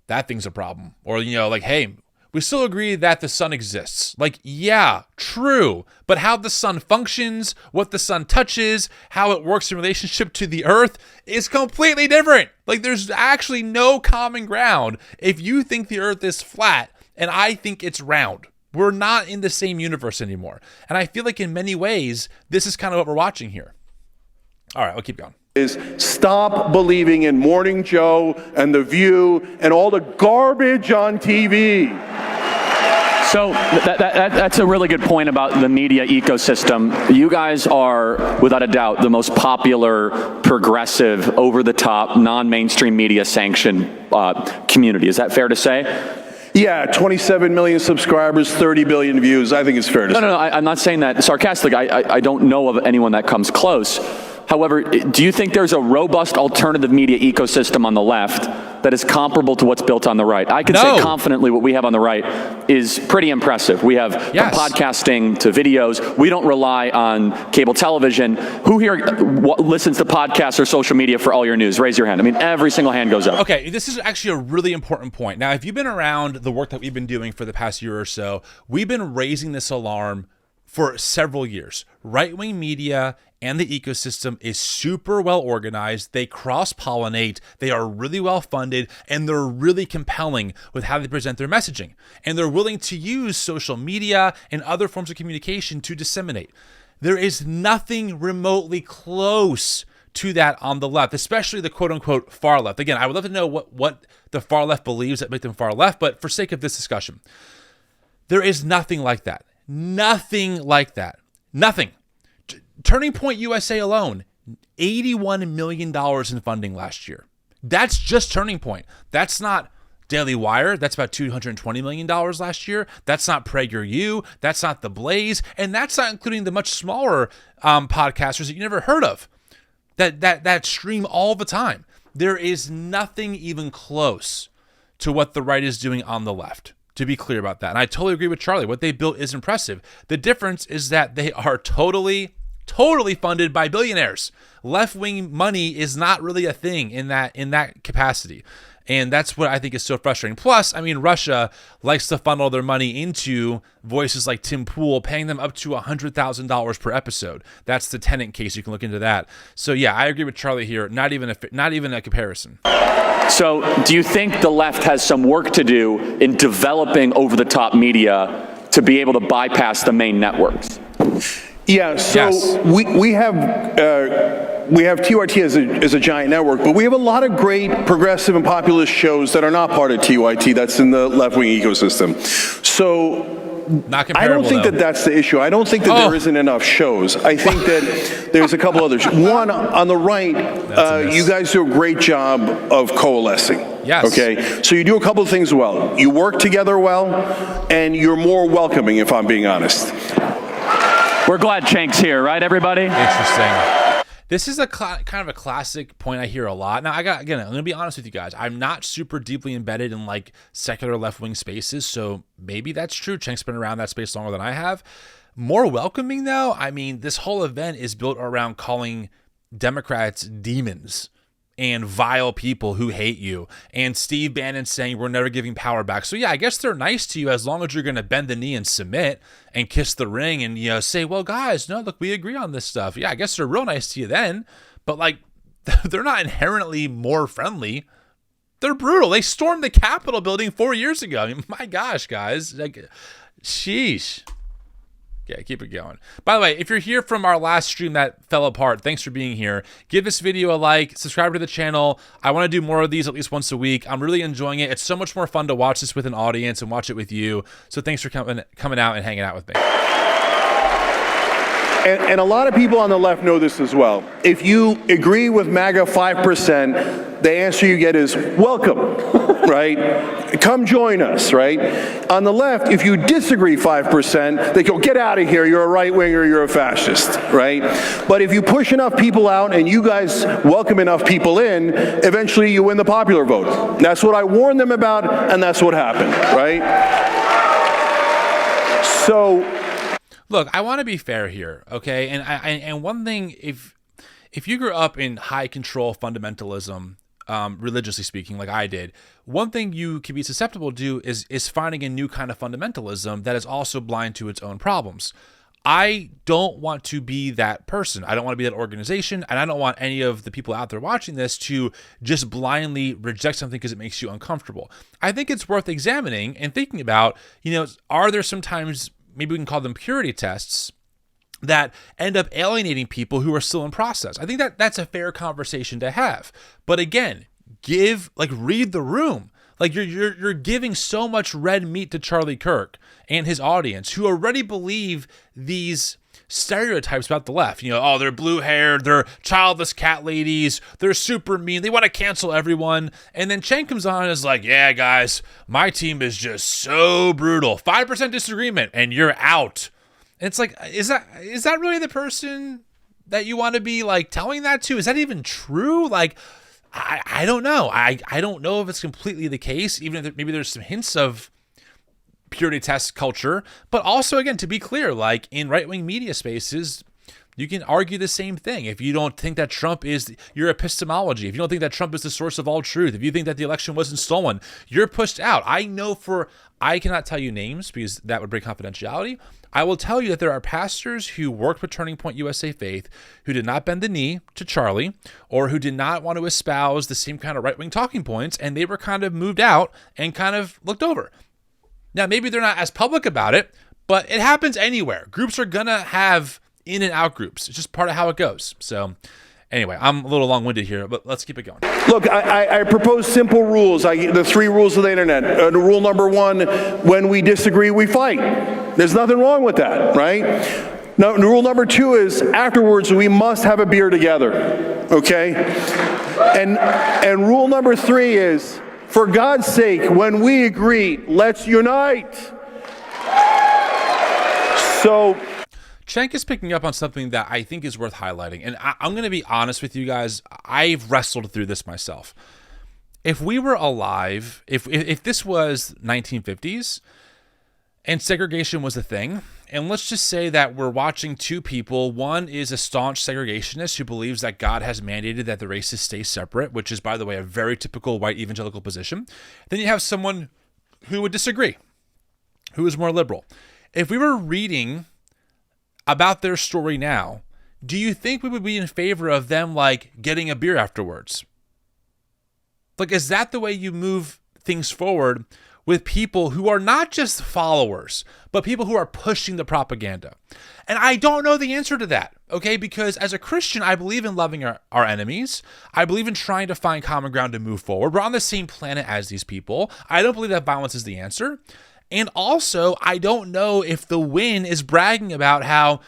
that thing's a problem. Or, hey, we still agree that the sun exists. Yeah, true. But how the sun functions, what the sun touches, how it works in relationship to the earth is completely different. There's actually no common ground if you think the earth is flat and I think it's round. We're not in the same universe anymore. And I feel like in many ways, this is kind of what we're watching here. All right, I'll keep going. Is stop believing in Morning Joe and The View and all the garbage on TV. So that's a really good point about the media ecosystem. You guys are, without a doubt, the most popular, progressive, over-the-top, non-mainstream media sanctioned community. Is that fair to say? Yeah, 27 million subscribers, 30 billion views. I think it's fair to say. No, I'm not saying that sarcastically. I don't know of anyone that comes close. However, do you think there's a robust alternative media ecosystem on the left that is comparable to what's built on the right? I can say confidently what we have on the right is pretty impressive. We have from podcasting to videos. We don't rely on cable television. Who here listens to podcasts or social media for all your news? Raise your hand. I mean, every single hand goes up. Okay, this is actually a really important point. Now, if you've been around the work that we've been doing for the past year or so, we've been raising this alarm for several years. Right-wing media and the ecosystem is super well organized. They cross-pollinate. They are really well funded, and they're really compelling with how they present their messaging. And they're willing to use social media and other forms of communication to disseminate. There is nothing remotely close to that on the left, especially the quote-unquote far left. Again, I would love to know what the far left believes that make them far left, but for sake of this discussion, there is nothing like that. Nothing like that. Nothing. Turning Point USA alone, $81 million in funding last year. That's just Turning Point. That's not Daily Wire. That's about $220 million last year. That's not PragerU. That's not The Blaze. And that's not including the much smaller podcasters that you never heard of that stream all the time. There is nothing even close to what the right is doing on the left, to be clear about that. And I totally agree with Charlie. What they built is impressive. The difference is that they are totally funded by billionaires. Left-wing money is not really a thing in that capacity. And that's what I think is so frustrating. Plus, I mean, Russia likes to funnel their money into voices like Tim Pool, paying them up to $100,000 per episode. That's the Tenant case. You can look into that. So yeah, I agree with Charlie here. Not even a comparison. So do you think the left has some work to do in developing over-the-top media to be able to bypass the main networks? Yeah, so Yes. we have TYT as a giant network, but we have a lot of great progressive and populist shows that are not part of TYT that's in the left-wing ecosystem. So Not I don't comparable, think though. that that's the issue. I don't think that there isn't enough shows. I think that there's a couple others. One, on the right, you guys do a great job of coalescing. Yes. Okay? So you do a couple of things well. You work together well, and you're more welcoming, if I'm being honest. We're glad Cenk's here, right, everybody? Interesting. This is a kind of a classic point I hear a lot. Now, I'm going to be honest with you guys. I'm not super deeply embedded in like secular left-wing spaces, so maybe that's true. Cenk's been around that space longer than I have. More welcoming, though, I mean, this whole event is built around calling Democrats demons and vile people who hate you, and Steve Bannon saying we're never giving power back. So yeah, I guess they're nice to you as long as you're going to bend the knee and submit and kiss the ring and, say, well, guys, no, look, we agree on this stuff. Yeah, I guess they're real nice to you then, but like, they're not inherently more friendly. They're brutal. They stormed the Capitol building 4 years ago. I mean, my gosh, guys, like, sheesh. Yeah, keep it going. By the way, if you're here from our last stream that fell apart, thanks for being here. Give this video a like, subscribe to the channel. I want to do more of these at least once a week. I'm really enjoying it. It's so much more fun to watch this with an audience and watch it with you. So thanks for coming out and hanging out with me. And a lot of people on the left know this as well. If you agree with MAGA 5%, the answer you get is welcome, right? Come join us, right? On the left, if you disagree 5%, they go, get out of here, you're a right-winger, you're a fascist, right? But if you push enough people out and you guys welcome enough people in, eventually you win the popular vote. That's what I warned them about, and that's what happened, right? So, look, I want to be fair here, okay? And one thing, if you grew up in high control fundamentalism, religiously speaking, like I did, one thing you can be susceptible to is finding a new kind of fundamentalism that is also blind to its own problems. I don't want to be that person. I don't want to be that organization, and I don't want any of the people out there watching this to just blindly reject something because it makes you uncomfortable. I think it's worth examining and thinking about, are there sometimes, maybe we can call them purity tests, that end up alienating people who are still in process. I think that that's a fair conversation to have. But again, read the room. Like you're giving so much red meat to Charlie Kirk and his audience who already believe these stereotypes about the left. They're blue-haired, they're childless cat ladies, they're super mean, they want to cancel everyone. And then Cenk comes on and is like, yeah, guys, my team is just so brutal. 5% disagreement and you're out. And it's like, is that really the person that you want to be like telling that to? Is that even true? Like, I don't know. I don't know if it's completely the case, even if maybe there's some hints of purity test culture. But also, again, to be clear, like in right-wing media spaces, you can argue the same thing. If you don't think that Trump is your epistemology, if you don't think that Trump is the source of all truth, if you think that the election wasn't stolen, you're pushed out. I cannot tell you names because that would break confidentiality. I will tell you that there are pastors who worked with Turning Point USA Faith who did not bend the knee to Charlie or who did not want to espouse the same kind of right-wing talking points, and they were kind of moved out and kind of looked over. Now, maybe they're not as public about it, but it happens anywhere. Groups are going to have in and out groups. It's just part of how it goes. So anyway, I'm a little long-winded here, but let's keep it going. Look, I propose simple rules. The 3 rules of the internet. Rule number 1, when we disagree, we fight. There's nothing wrong with that, right? Now, rule number 2 is afterwards we must have a beer together, okay? And rule number 3 is, for God's sake, when we agree, let's unite. So Cenk is picking up on something that I think is worth highlighting. And I'm going to be honest with you guys. I've wrestled through this myself. If we were alive, if this was 1950s and segregation was a thing, and let's just say that we're watching 2 people. One is a staunch segregationist who believes that God has mandated that the races stay separate, which is, by the way, a very typical white evangelical position. Then you have someone who would disagree, who is more liberal. If we were reading about their story now, do you think we would be in favor of them like getting a beer afterwards? Like, is that the way you move things forward with people who are not just followers, but people who are pushing the propaganda? And I don't know the answer to that, okay? Because as a Christian, I believe in loving our enemies. I believe in trying to find common ground to move forward. We're on the same planet as these people. I don't believe that violence is the answer. And also, I don't know if the win is bragging about how,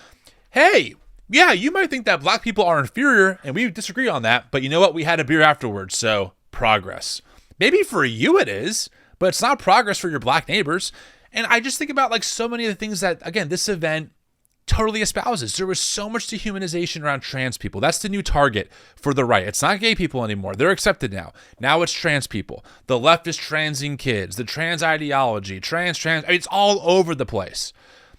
hey, yeah, you might think that black people are inferior, and we disagree on that, but you know what? We had a beer afterwards, so progress. Maybe for you it is, but it's not progress for your black neighbors. And I just think about like so many of the things that, again, this event totally espouses. There was so much dehumanization around trans people. That's the new target for the right. It's not gay people anymore. They're accepted now. Now it's trans people. The left is transing kids. The trans ideology, trans, it's all over the place.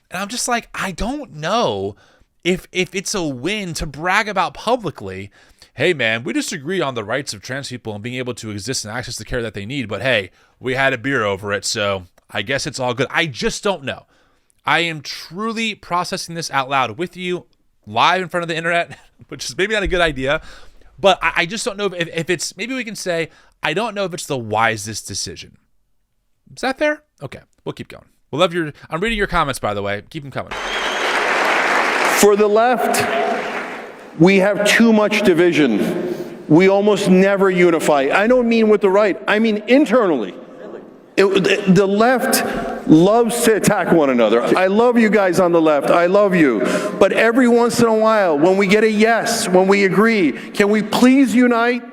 And I'm just like, I don't know if it's a win to brag about publicly, hey man, we disagree on the rights of trans people and being able to exist and access the care that they need, but hey, we had a beer over it, so I guess it's all good. I just don't know. I am truly processing this out loud with you live in front of the internet, which is maybe not a good idea, but I just don't know if it's, maybe we can say, I don't know if it's the wisest decision. Is that fair? Okay, we'll keep going. We'll love I'm reading your comments, by the way. Keep them coming. For the left, we have too much division. We almost never unify. I don't mean with the right. I mean internally. The left loves to attack one another. I love you guys on the left. I love you. But every once in a while, when we get a yes, when we agree, can we please unite?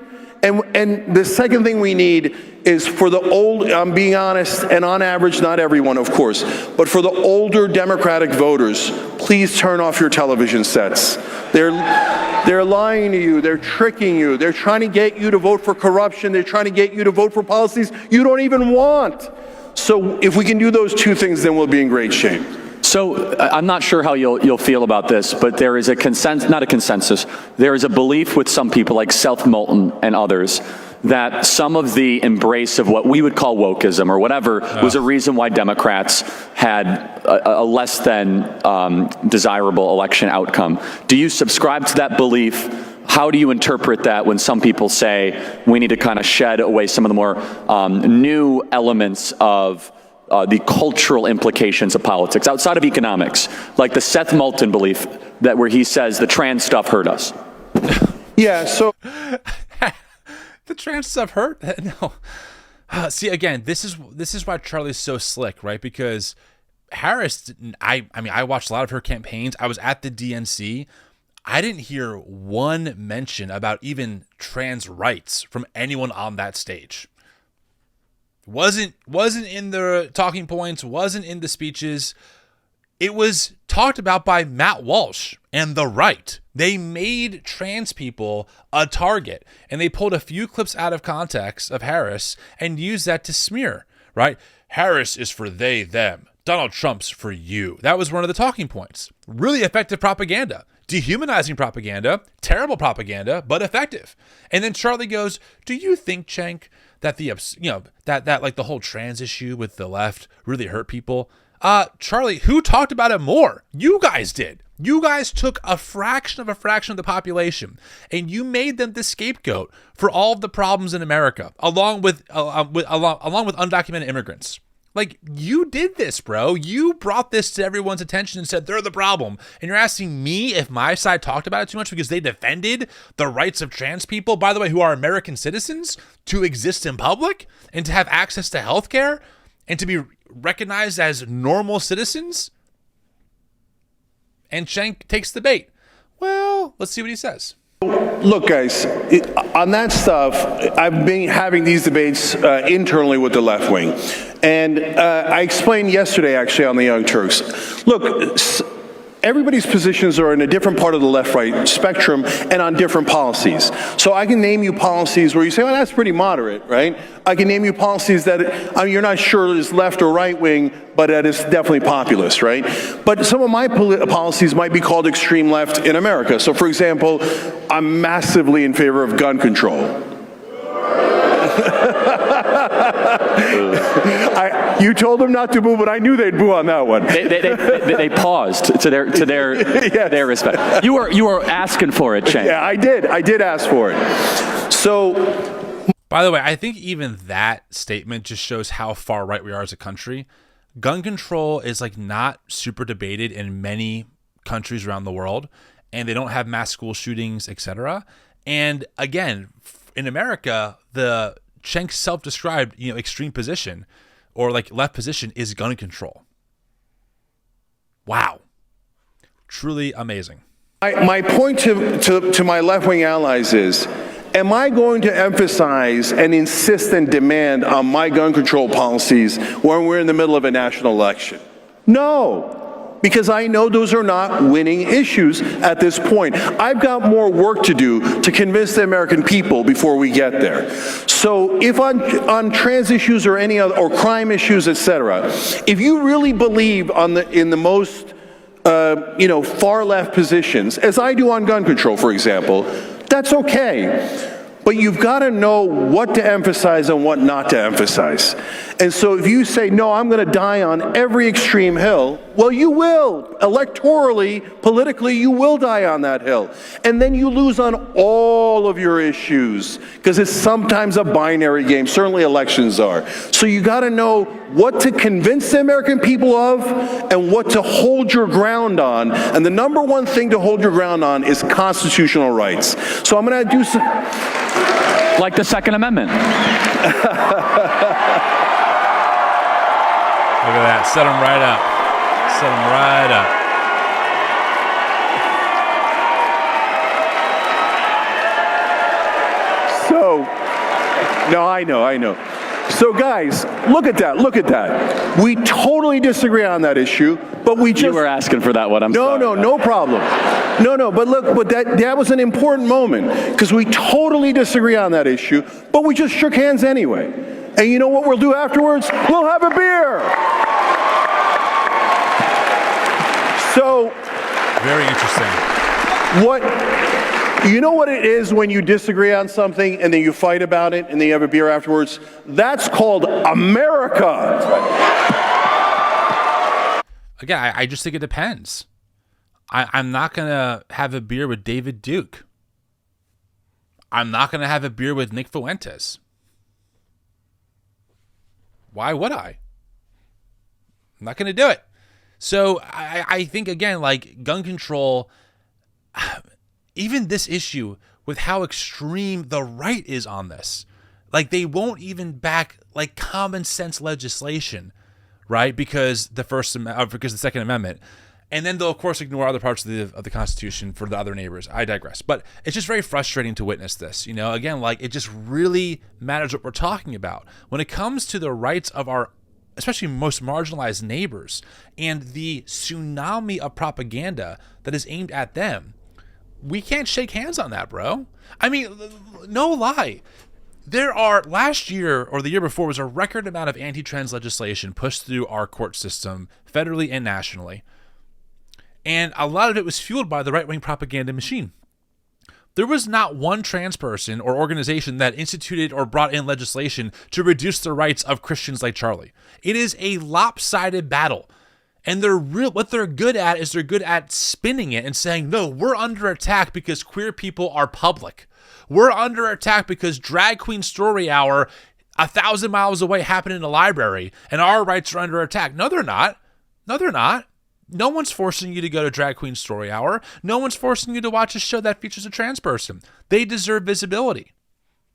And the second thing we need is for the old, I'm being honest, and on average, not everyone, of course, but for the older Democratic voters, please turn off your television sets. They're lying to you. They're tricking you. They're trying to get you to vote for corruption. They're trying to get you to vote for policies you don't even want. So if we can do those two things, then we'll be in great shape. So I'm not sure how you'll feel about this, but there is a not a consensus. There is a belief with some people like Seth Moulton and others that some of the embrace of what we would call wokeism or whatever was a reason why Democrats had a less than desirable election outcome. Do you subscribe to that belief? How do you interpret that when some people say we need to kind of shed away some of the more new elements of the cultural implications of politics outside of economics, like the Seth Moulton belief that where he says the trans stuff hurt us? Yeah, so the trans stuff hurt? No. See, again, this is why Charlie's so slick, right? Because Harris, I mean, I watched a lot of her campaigns. I was at the DNC. I didn't hear one mention about even trans rights from anyone on that stage. Wasn't in the talking points, wasn't in the speeches. It was talked about by Matt Walsh and the right. They made trans people a target, and they pulled a few clips out of context of Harris and used that to smear, right? Harris is for they, them. Donald Trump's for you. That was one of the talking points. Really effective propaganda. Dehumanizing propaganda, terrible propaganda, but effective. And then Charlie goes, "Do you think, Cenk, that that like the whole trans issue with the left really hurt people?" Charlie, who talked about it more? You guys did. You guys took a fraction of the population, and you made them the scapegoat for all of the problems in America, along with undocumented immigrants. Like, you did this, bro. You brought this to everyone's attention and said they're the problem. And you're asking me if my side talked about it too much because they defended the rights of trans people, by the way, who are American citizens, to exist in public and to have access to health care and to be recognized as normal citizens? And Cenk takes the bait. Well, let's see what he says. Look, guys, on that stuff, I've been having these debates internally with the left wing. And I explained yesterday, actually, on the Young Turks. Look, everybody's positions are in a different part of the left-right spectrum and on different policies. So I can name you policies where you say, well, that's pretty moderate, right? I can name you policies that you're not sure is left or right wing, but that is definitely populist, right? But some of my policies might be called extreme left in America. So, for example, I'm massively in favor of gun control. You told them not to boo, but I knew they'd boo on that one. They paused to their Yes. their respect. You were asking for it, Cenk. Yeah, I did ask for it. So, by the way, I think even that statement just shows how far right we are as a country. Gun control is like not super debated in many countries around the world, and they don't have mass school shootings, etc. And again, in America, the Cenk's self-described, extreme position or like left position is gun control. Wow. Truly amazing. my point to my left-wing allies is, am I going to emphasize and insist and demand on my gun control policies when we're in the middle of a national election? No. Because I know those are not winning issues at this point. I've got more work to do to convince the American people before we get there. So if on trans issues or any other, or crime issues, etc., if you really believe in the most far left positions, as I do on gun control, for example, that's okay. But you've got to know what to emphasize and what not to emphasize. And so if you say, no, I'm going to die on every extreme hill, well, you will. Electorally, politically, you will die on that hill. And then you lose on all of your issues, because it's sometimes a binary game. Certainly elections are. So you got to know what to convince the American people of and what to hold your ground on. And the number one thing to hold your ground on is constitutional rights. So I'm going to do some... Like the Second Amendment. Look at that. Set them right up. Set them right up. So, no, I know. So guys, look at that. We totally disagree on that issue, but we just... You were asking for that one, I'm sorry. No problem. No, but look, but that was an important moment, because we totally disagree on that issue, but we just shook hands anyway. And you know what we'll do afterwards? We'll have a beer! So... Very interesting. You know what it is when you disagree on something and then you fight about it and then you have a beer afterwards? That's called America. Again, I just think it depends. I'm not going to have a beer with David Duke. I'm not going to have a beer with Nick Fuentes. Why would I? I'm not going to do it. So I think, again, like gun control... Even this issue with how extreme the right is on this, like they won't even back like common sense legislation, right? Because the Second Amendment, and then they'll of course ignore other parts of the Constitution for the other neighbors. I digress, but it's just very frustrating to witness this. You know, again, like it just really matters what we're talking about when it comes to the rights of our, especially most marginalized neighbors, and the tsunami of propaganda that is aimed at them. We can't shake hands on that, bro. I mean, no lie. Last year or the year before was a record amount of anti-trans legislation pushed through our court system, federally and nationally. And a lot of it was fueled by the right-wing propaganda machine. There was not one trans person or organization that instituted or brought in legislation to reduce the rights of Christians like Charlie. It is a lopsided battle. And what they're good at is they're good at spinning it and saying, no, we're under attack because queer people are public. We're under attack because drag queen story hour 1,000 miles away happened in a library and our rights are under attack. No, they're not. No one's forcing you to go to drag queen story hour. No one's forcing you to watch a show that features a trans person. They deserve visibility.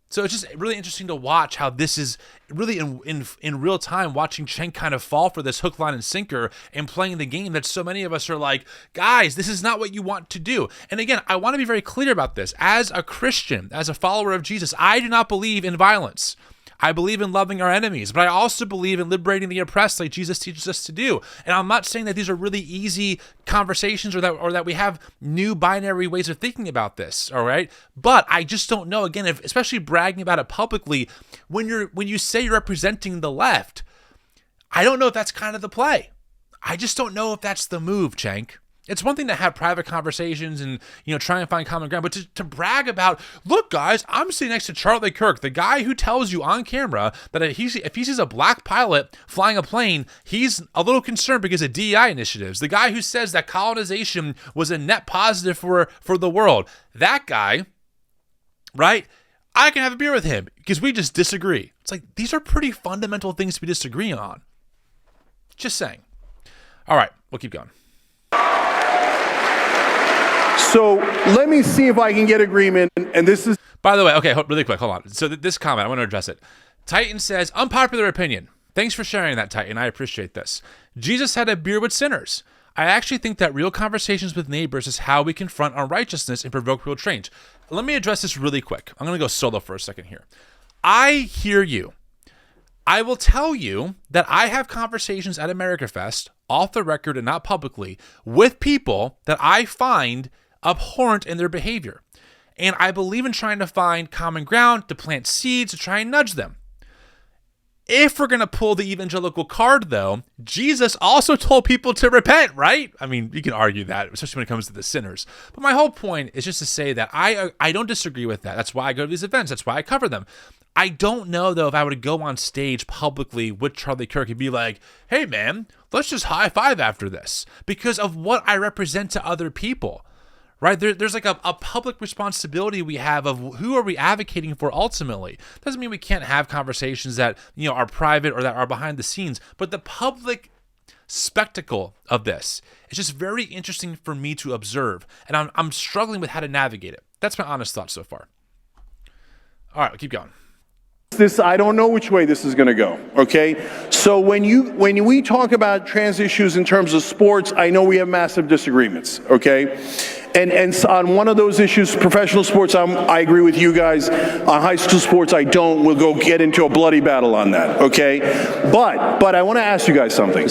So it's just really interesting to watch how this is really in real time, watching Cenk kind of fall for this hook, line, and sinker and playing the game that so many of us are like, guys, this is not what you want to do. And again, I want to be very clear about this. As a Christian, as a follower of Jesus, I do not believe in violence. I believe in loving our enemies, but I also believe in liberating the oppressed like Jesus teaches us to do. And I'm not saying that these are really easy conversations or that we have new binary ways of thinking about this, all right? But I just don't know, again, especially bragging about it publicly, when you say you're representing the left, I don't know if that's kind of the play. I just don't know if that's the move, Cenk. It's one thing to have private conversations and, try and find common ground, but to brag about, look, guys, I'm sitting next to Charlie Kirk, the guy who tells you on camera that if he sees a black pilot flying a plane, he's a little concerned because of DEI initiatives. The guy who says that colonization was a net positive for the world. That guy, right? I can have a beer with him because we just disagree. It's like, these are pretty fundamental things to be disagreeing on. Just saying. All right, we'll keep going. So let me see if I can get agreement, and this is... By the way, okay, really quick, hold on. So this comment, I want to address it. Titan says, unpopular opinion. Thanks for sharing that, Titan. I appreciate this. Jesus had a beer with sinners. I actually think that real conversations with neighbors is how we confront unrighteousness and provoke real change. Let me address this really quick. I'm going to go solo for a second here. I hear you. I will tell you that I have conversations at America Fest, off the record and not publicly, with people that I find abhorrent in their behavior. And I believe in trying to find common ground, to plant seeds, to try and nudge them. If we're going to pull the evangelical card, though, Jesus also told people to repent, right? I mean, you can argue that, especially when it comes to the sinners. But my whole point is just to say that I don't disagree with that. That's why I go to these events. That's why I cover them. I don't know, though, if I were to go on stage publicly with Charlie Kirk and be like, hey, man, let's just high five after this because of what I represent to other people. Right? There's like a public responsibility we have of who are we advocating for ultimately. Doesn't mean we can't have conversations that, are private or that are behind the scenes, but the public spectacle of this is just very interesting for me to observe, and I'm struggling with how to navigate it. That's my honest thoughts so far. All right, we'll keep going. This, I don't know which way this is going to go, okay? So when we talk about trans issues in terms of sports, I know we have massive disagreements, okay? And on one of those issues, professional sports, I agree with you guys. On high school sports, I don't. We'll go get into a bloody battle on that, okay? But I want to ask you guys something.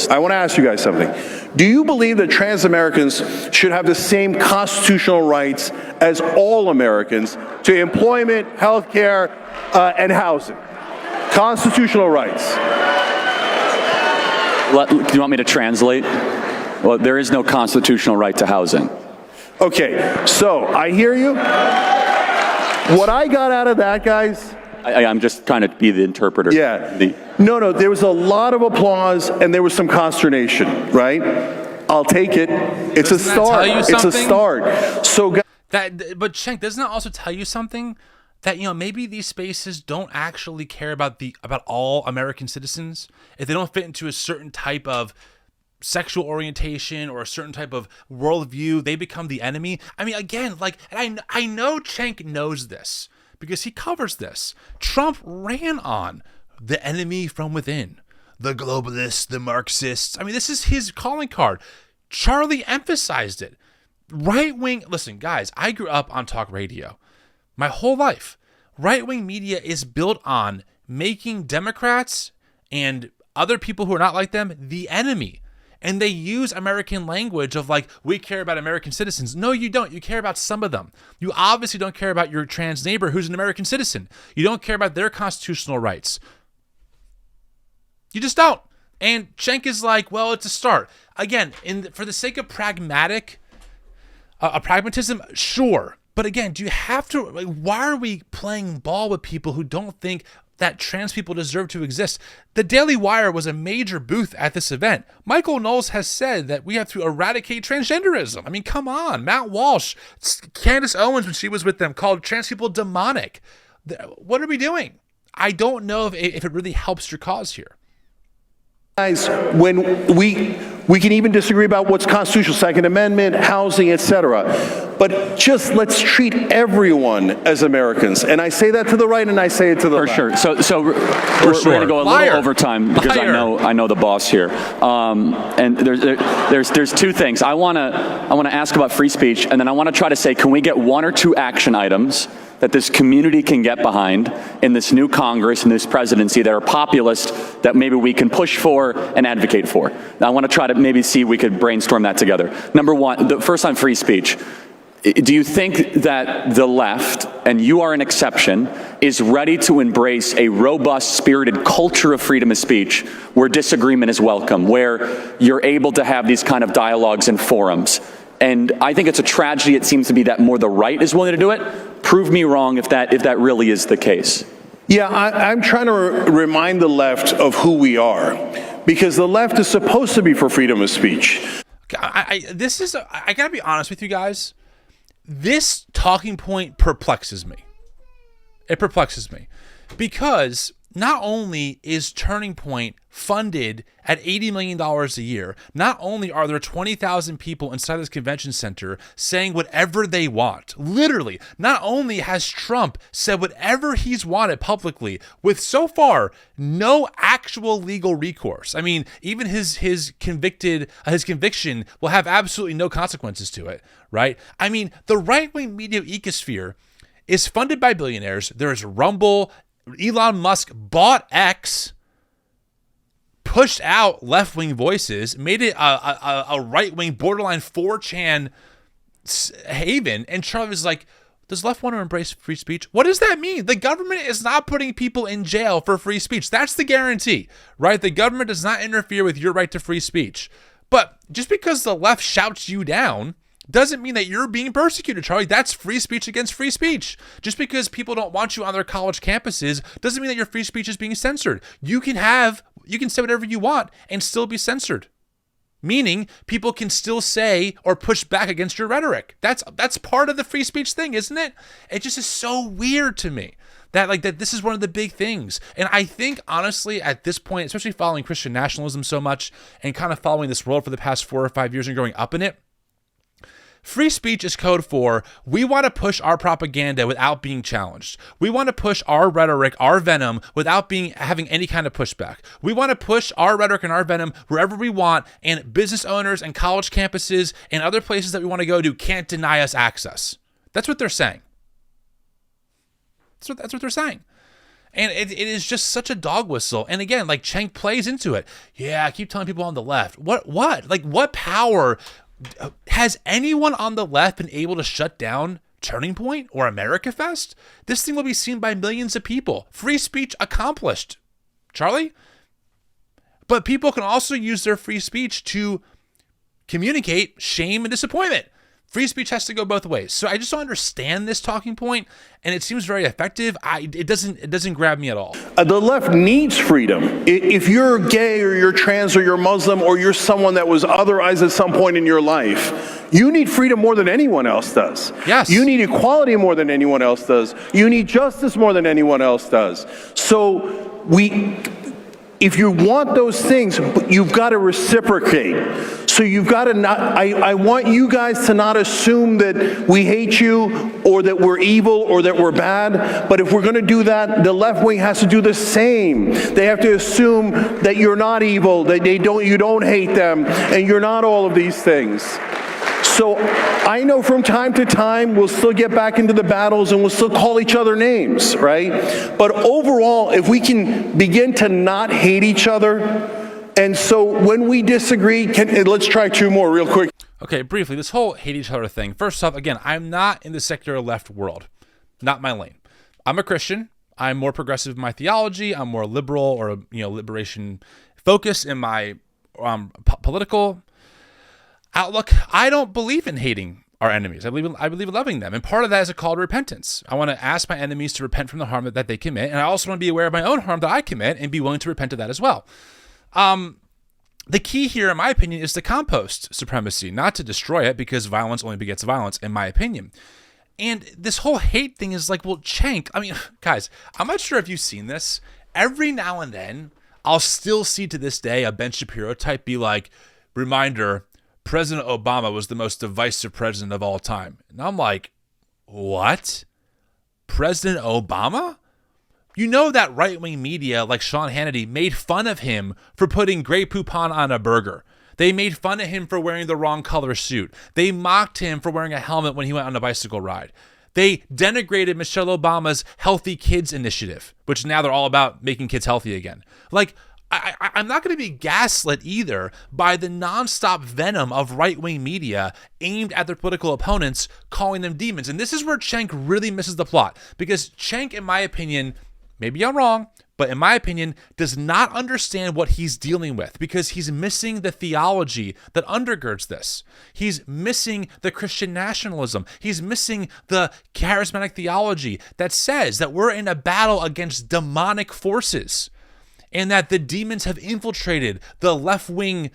Do you believe that trans Americans should have the same constitutional rights as all Americans to employment, health care, and housing? Constitutional rights. Do you want me to translate? Well, there is no constitutional right to housing. Okay, so I hear you. What I got out of that, guys... I'm just trying to be the interpreter. Yeah. No, there was a lot of applause and there was some consternation, right? I'll take it. It's a start. It's a start. So, but Cenk, doesn't that also tell you something? That, you know, maybe these spaces don't actually care about all American citizens. If they don't fit into a certain type of sexual orientation or a certain type of worldview, they become the enemy. I mean, again, like, and I know Cenk knows this because he covers this. Trump ran on the enemy from within, the globalists, the Marxists. I mean, this is his calling card. Charlie emphasized it. Right-wing, listen, guys, I grew up on talk radio my whole life. Right-wing media is built on making Democrats and other people who are not like them the enemy. And they use American language of like, we care about American citizens. No, you don't. You care about some of them. You obviously don't care about your trans neighbor who's an American citizen. You don't care about their constitutional rights. You just don't. And Cenk is like, well, it's a start. Again, for the sake of pragmatism, sure. But again, do you have to, like, why are we playing ball with people who don't think that trans people deserve to exist? The Daily Wire was a major booth at this event. Michael Knowles has said that we have to eradicate transgenderism. I mean, come on. Matt Walsh, Candace Owens, when she was with them, called trans people demonic. What are we doing? I don't know if it really helps your cause here. Guys, when we can even disagree about what's constitutional, Second Amendment, housing, etc. But just let's treat everyone as Americans. And I say that to the right and I say it to the left. For sure. So we're going to go a little overtime because I know the boss here. And there's two things. I want to ask about free speech, and then I want to try to say, can we get one or two action items that this community can get behind in this new Congress and this presidency that are populist that maybe we can push for and advocate for? Now, I want to try to maybe see if we could brainstorm that together. Number one, the first on free speech. Do you think that the left, and you are an exception, is ready to embrace a robust, spirited culture of freedom of speech where disagreement is welcome, where you're able to have these kind of dialogues and forums? And I think it's a tragedy, it seems to be, that more the right is willing to do it. Prove me wrong if that really is the case. Yeah, I'm trying to remind the left of who we are, because the left is supposed to be for freedom of speech. I gotta be honest with you guys. This talking point perplexes me. It perplexes me because not only is Turning Point funded at $80 million a year, not only are there 20,000 people inside this convention center saying whatever they want, literally, not only has Trump said whatever he's wanted publicly with so far no actual legal recourse. I mean, even his conviction will have absolutely no consequences to it, right? I mean, the right-wing media ecosphere is funded by billionaires. There is Rumble. Elon Musk bought X, pushed out left-wing voices, made it a right-wing, borderline 4chan haven, and Charlie was like, does left want to embrace free speech? What does that mean? The government is not putting people in jail for free speech. That's the guarantee, right? The government does not interfere with your right to free speech. But just because the left shouts you down doesn't mean that you're being persecuted, Charlie. That's free speech against free speech. Just because people don't want you on their college campuses doesn't mean that your free speech is being censored. You can say whatever you want and still be censored. Meaning people can still say or push back against your rhetoric. That's part of the free speech thing, isn't it? It just is so weird to me that this is one of the big things. And I think, honestly, at this point, especially following Christian nationalism so much and kind of following this world for the past 4 or 5 years and growing up in it, Free speech is code for we want to push our propaganda without being challenged. We want to push our rhetoric, our venom, without having any kind of pushback. We want to push our rhetoric and our venom wherever we want, and business owners and college campuses and other places that we want to go to can't deny us access. That's what they're saying. That's what they're saying. And it is just such a dog whistle. And again, like Cenk plays into it. Yeah, I keep telling people on the left. What? Like, what power has anyone on the left been able to shut down Turning Point or America Fest? This thing will be seen by millions of people. Free speech accomplished, Charlie. But people can also use their free speech to communicate shame and disappointment. Free speech has to go both ways. So I just don't understand this talking point, and it seems very effective. It doesn't grab me at all. The left needs freedom. If you're gay or you're trans or you're Muslim or you're someone that was otherized at some point in your life, you need freedom more than anyone else does. Yes. You need equality more than anyone else does. You need justice more than anyone else does. So if you want those things, you've got to reciprocate. So you've got to not, I want you guys to not assume that we hate you or that we're evil or that we're bad. But if we're going to do that, the left wing has to do the same. They have to assume that you're not evil, that you don't hate them, and you're not all of these things. So I know from time to time we'll still get back into the battles and we'll still call each other names, right? But overall, if we can begin to not hate each other, and so when we disagree, let's try two more real quick. Okay, briefly, this whole hate each other thing. First off, again, I'm not in the secular left world. Not my lane. I'm a Christian. I'm more progressive in my theology. I'm more liberal or liberation focused in my political outlook. I don't believe in hating our enemies. I believe in loving them. And part of that is a call to repentance. I want to ask my enemies to repent from the harm that they commit. And I also want to be aware of my own harm that I commit and be willing to repent of that as well. The key here, in my opinion, is to compost supremacy, not to destroy it, because violence only begets violence, in my opinion. And this whole hate thing is like, well, Cenk, I mean, guys, I'm not sure if you've seen this. Every now and then, I'll still see to this day a Ben Shapiro type be like, reminder, President Obama was the most divisive president of all time. And I'm like, what? President Obama? You know that right-wing media like Sean Hannity made fun of him for putting Grey Poupon on a burger. They made fun of him for wearing the wrong color suit. They mocked him for wearing a helmet when he went on a bicycle ride. They denigrated Michelle Obama's Healthy Kids initiative, which now they're all about making kids healthy again. Like, I'm not going to be gaslit either by the nonstop venom of right-wing media aimed at their political opponents, calling them demons. And this is where Cenk really misses the plot, because Cenk, in my opinion, maybe I'm wrong, but in my opinion, does not understand what he's dealing with, because he's missing the theology that undergirds this. He's missing the Christian nationalism. He's missing the charismatic theology that says that we're in a battle against demonic forces and that the demons have infiltrated the left wing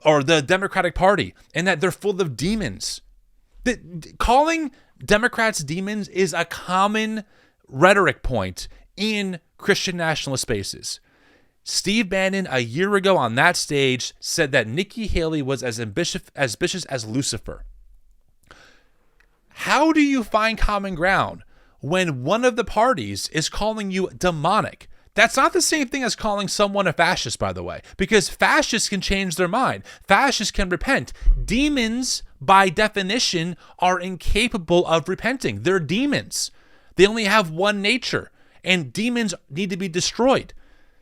or the Democratic Party and that they're full of demons. Calling Democrats demons is a common rhetoric point in Christian nationalist spaces. Steve Bannon, a year ago on that stage, said that Nikki Haley was as ambitious as Lucifer. How do you find common ground when one of the parties is calling you demonic? That's not the same thing as calling someone a fascist, by the way, because fascists can change their mind. Fascists can repent. Demons, by definition, are incapable of repenting. They're demons. They only have one nature. And demons need to be destroyed.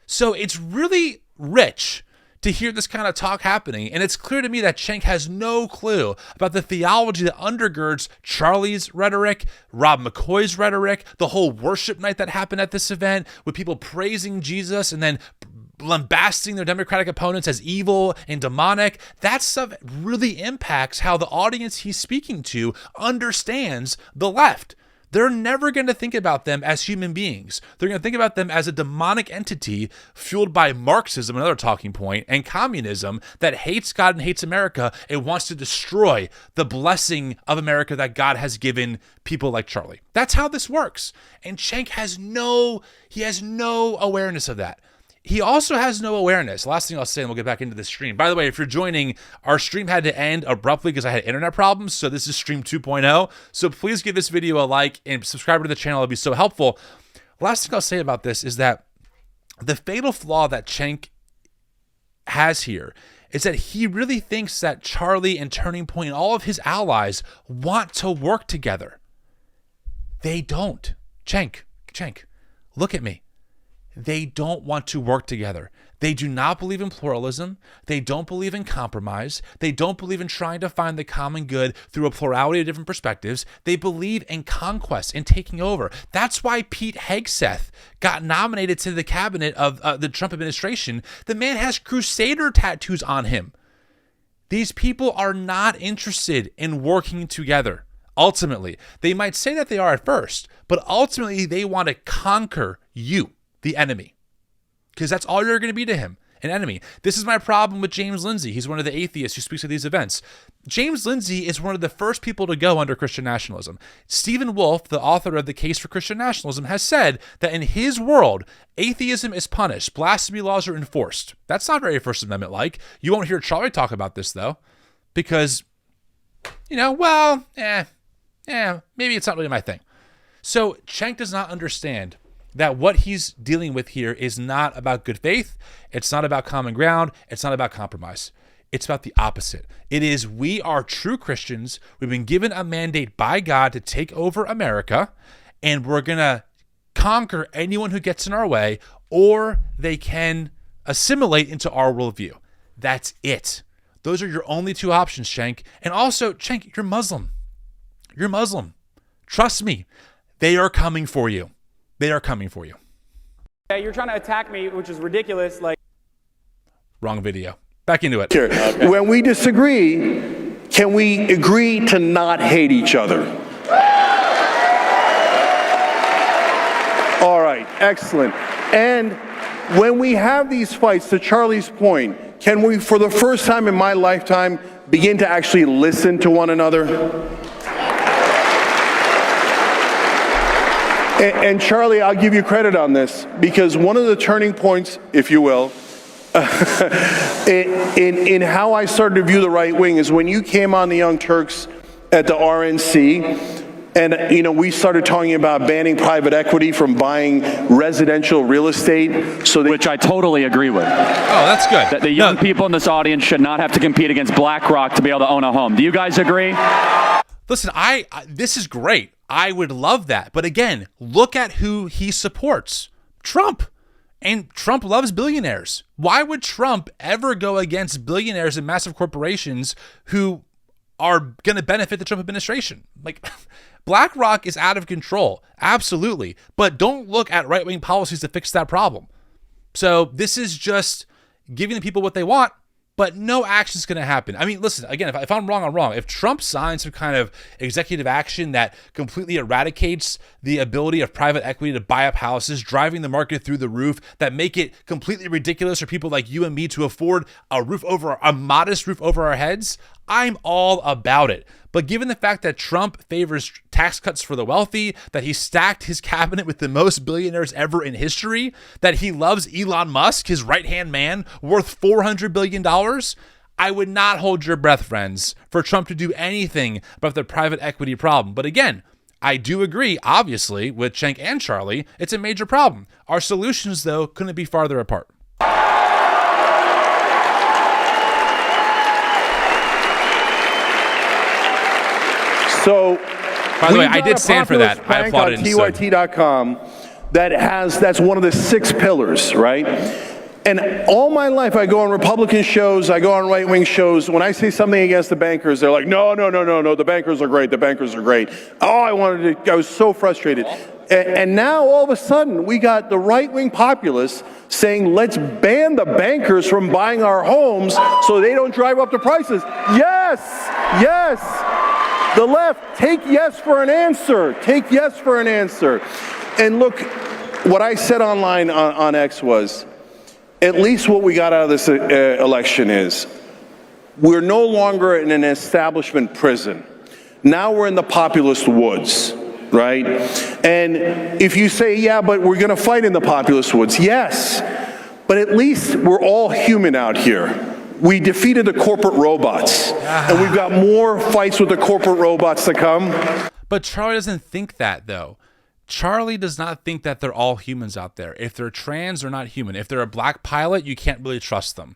So it's really rich to hear this kind of talk happening. And it's clear to me that Cenk has no clue about the theology that undergirds Charlie's rhetoric, Rob McCoy's rhetoric, the whole worship night that happened at this event with people praising Jesus and then lambasting their Democratic opponents as evil and demonic. That stuff really impacts how the audience he's speaking to understands the left. They're never going to think about them as human beings. They're going to think about them as a demonic entity fueled by Marxism, another talking point, and communism that hates God and hates America and wants to destroy the blessing of America that God has given people like Charlie. That's how this works. And Cenk has no awareness of that. he also has no awareness. Last thing I'll say, and we'll get back into the stream. By the way, if you're joining, our stream had to end abruptly because I had internet problems. So this is stream 2.0. So please give this video a like and subscribe to the channel. It'll be so helpful. Last thing I'll say about this is that the fatal flaw that Cenk has here is that he really thinks that Charlie and Turning Point and all of his allies want to work together. They don't. Cenk, look at me. They don't want to work together. They do not believe in pluralism. They don't believe in compromise. They don't believe in trying to find the common good through a plurality of different perspectives. They believe in conquest and taking over. That's why Pete Hegseth got nominated to the cabinet of the Trump administration. The man has crusader tattoos on him. These people are not interested in working together. Ultimately, they might say that they are at first, but ultimately they want to conquer you, the enemy, because that's all you're going to be to him, an enemy. This is my problem with James Lindsay. He's one of the atheists who speaks at these events. James Lindsay is one of the first people to go under Christian nationalism. Stephen Wolfe, the author of The Case for Christian Nationalism, has said that in his world, atheism is punished. Blasphemy laws are enforced. That's not very First Amendment-like. You won't hear Charlie talk about this, though, because, maybe it's not really my thing. So Cenk does not understand that what he's dealing with here is not about good faith. It's not about common ground. It's not about compromise. It's about the opposite. It is, we are true Christians. We've been given a mandate by God to take over America, and we're going to conquer anyone who gets in our way, or they can assimilate into our worldview. That's it. Those are your only two options, Cenk. And also, Cenk, you're Muslim. You're Muslim. Trust me. They are coming for you. They are coming for you. Yeah, you're trying to attack me, which is ridiculous. Wrong video. Back into it. Okay. When we disagree, can we agree to not hate each other? All right, excellent. And when we have these fights, to Charlie's point, can we, for the first time in my lifetime, begin to actually listen to one another? And Charlie, I'll give you credit on this, because one of the turning points, if you will, in how I started to view the right wing is when you came on the Young Turks at the RNC, and we started talking about banning private equity from buying residential real estate, which I totally agree with. Oh, that's good. That the young people in this audience should not have to compete against BlackRock to be able to own a home. Do you guys agree? Listen, this is great. I would love that. But again, look at who he supports. Trump. And Trump loves billionaires. Why would Trump ever go against billionaires and massive corporations who are going to benefit the Trump administration? BlackRock is out of control. Absolutely. But don't look at right-wing policies to fix that problem. So this is just giving the people what they want, but no action is going to happen. I mean, listen, again, if I'm wrong, I'm wrong. If Trump signs some kind of executive action that completely eradicates the ability of private equity to buy up houses, driving the market through the roof, that make it completely ridiculous for people like you and me to afford a modest roof over our heads, I'm all about it. But given the fact that Trump favors tax cuts for the wealthy, that he stacked his cabinet with the most billionaires ever in history, that he loves Elon Musk, his right-hand man, worth $400 billion, I would not hold your breath, friends, for Trump to do anything about the private equity problem. But again, I do agree, obviously, with Cenk and Charlie, it's a major problem. Our solutions, though, couldn't be farther apart. So, by the way, I did stand for that. I applauded on TYT.com that's one of the 6 pillars, right? And all my life I go on Republican shows, I go on right-wing shows. When I say something against the bankers, they're like, no, the bankers are great, the bankers are great. Oh, I was so frustrated. And now all of a sudden we got the right-wing populists saying, let's ban the bankers from buying our homes so they don't drive up the prices. Yes. The left, take yes for an answer. Take yes for an answer. And look, what I said online on X was, at least what we got out of this election is, we're no longer in an establishment prison. Now we're in the populist woods, right? And if you say, yeah, but we're going to fight in the populist woods, yes. but at least we're all human out here. We defeated the corporate robots, and we've got more fights with the corporate robots to come. But Charlie doesn't think that, though. Charlie does not think that they're all humans out there. If they're trans, they're not human. If they're a black pilot, you can't really trust them.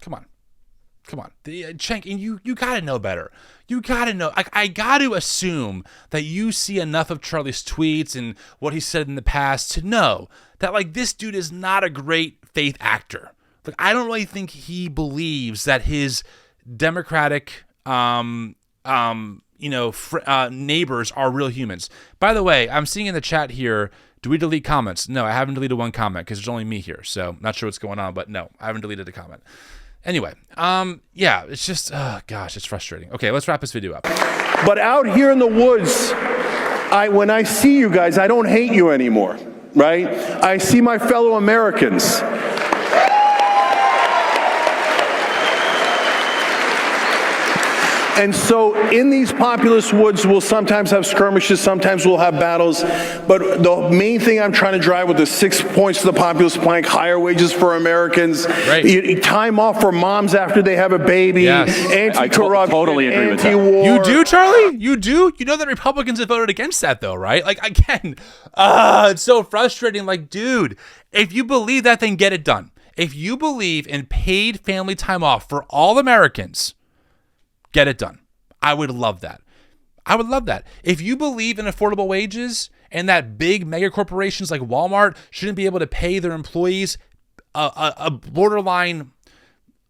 Come on. Cenk, and you got to know better. You got to know. I got to assume that you see enough of Charlie's tweets and what he said in the past to know that, like, this dude is not a great faith actor. Like, I don't really think he believes that his Democratic, neighbors are real humans. By the way, I'm seeing in the chat here, do we delete comments? No, I haven't deleted one comment because there's only me here. So not sure what's going on, but no, I haven't deleted a comment. Anyway, yeah, it's just, gosh, it's frustrating. Okay, let's wrap this video up. But out here in the woods, when I see you guys, I don't hate you anymore, right? I see my fellow Americans. And so in these populist woods, we'll sometimes have skirmishes, sometimes we'll have battles. But the main thing I'm trying to drive with the 6 points of the populist plank: higher wages for Americans, time off for moms after they have a baby, anti-corruption, totally agree with that. anti-war. You do, Charlie? You do? You know that Republicans have voted against that, though, right? Like, again, it's so frustrating. Like, dude, if you believe that, then get it done. If you believe in paid family time off for all Americans, get it done. I would love that. If you believe in affordable wages and that big mega corporations like Walmart shouldn't be able to pay their employees a borderline,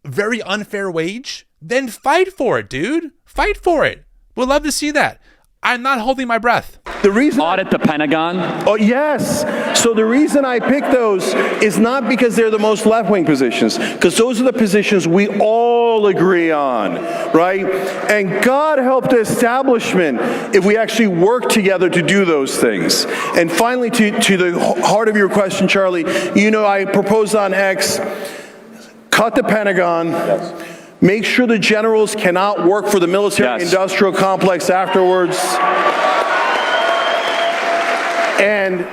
very unfair wage, then fight for it, dude. Fight for it. We'd love to see that. I'm not holding my breath. The reason audit the Pentagon. Oh, yes. So the reason I picked those is not because they're the most left-wing positions, because those are the positions we all agree on, right? And God help the establishment if we actually work together to do those things. And finally, to the heart of your question, Charlie, I proposed on X, cut the Pentagon. Yes. Make sure the generals cannot work for the military-industrial complex afterwards. And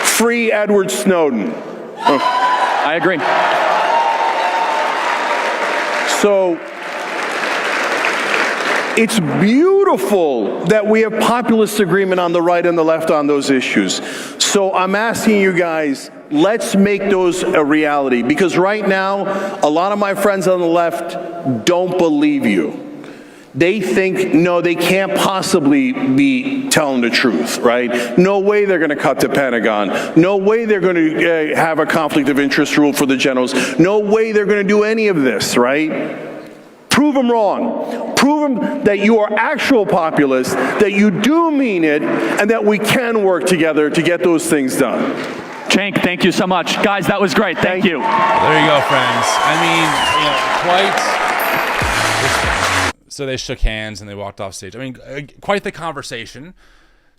free Edward Snowden. I agree. So it's beautiful that we have populist agreement on the right and the left on those issues. So I'm asking you guys, let's make those a reality, because right now, a lot of my friends on the left don't believe you. They think, no, they can't possibly be telling the truth, right? No way they're going to cut the Pentagon. No way they're going to have a conflict of interest rule for the generals. No way they're going to do any of this, right? Prove them wrong. Prove them that you are actual populists, that you do mean it, and that we can work together to get those things done. Cenk, thank you so much. Guys, that was great. Thank you. There you go, friends. So they shook hands and they walked off stage. I mean, quite the conversation.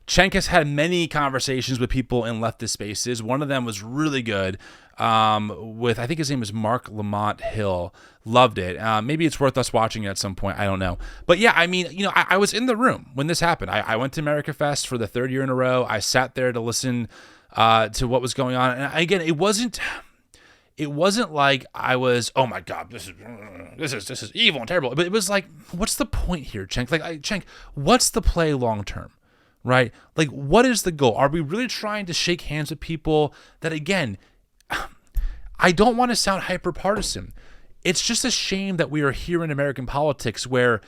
Cenk has had many conversations with people in leftist spaces. One of them was really good with, I think his name is Mark Lamont Hill. Loved it. Maybe it's worth us watching it at some point. I don't know. But yeah, I mean, I was in the room when this happened. I went to America Fest for the third year in a row. I sat there to listen to what was going on. And again, it wasn't like I was, oh my God, this is evil and terrible. But it was like, what's the point here, Cenk? Like, Cenk, what's the play long term? Right? Like, what is the goal? Are we really trying to shake hands with people that, again, I don't want to sound hyper partisan. It's just a shame that we are here in American politics where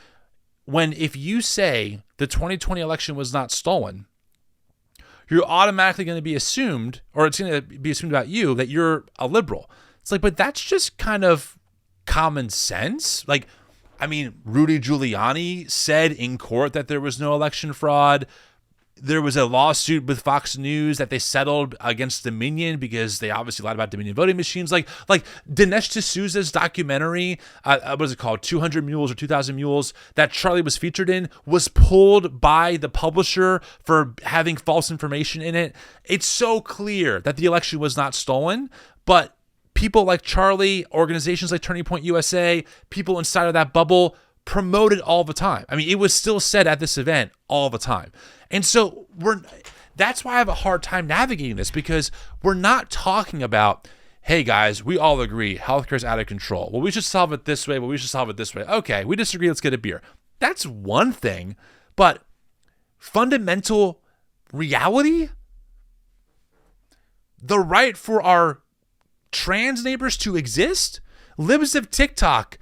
if you say the 2020 election was not stolen, you're automatically going to be assumed, or it's going to be assumed about you, that you're a liberal. It's like, but that's just kind of common sense. Like, I mean, Rudy Giuliani said in court that there was no election fraud. There was a lawsuit with Fox News that they settled against Dominion because they obviously lied about Dominion voting machines. Like Dinesh D'Souza's documentary, what is it called, 200 Mules or 2,000 Mules, that Charlie was featured in, was pulled by the publisher for having false information in it. It's so clear that the election was not stolen, but people like Charlie, organizations like Turning Point USA, people inside of that bubble promote it all the time. I mean, it was still said at this event all the time. And so That's why I have a hard time navigating this, because we're not talking about, hey guys, we all agree healthcare is out of control. Well, we should solve it this way. Well, we should solve it this way. Okay, we disagree. Let's get a beer. That's one thing, but fundamental reality, the right for our trans neighbors to exist, libs of TikTok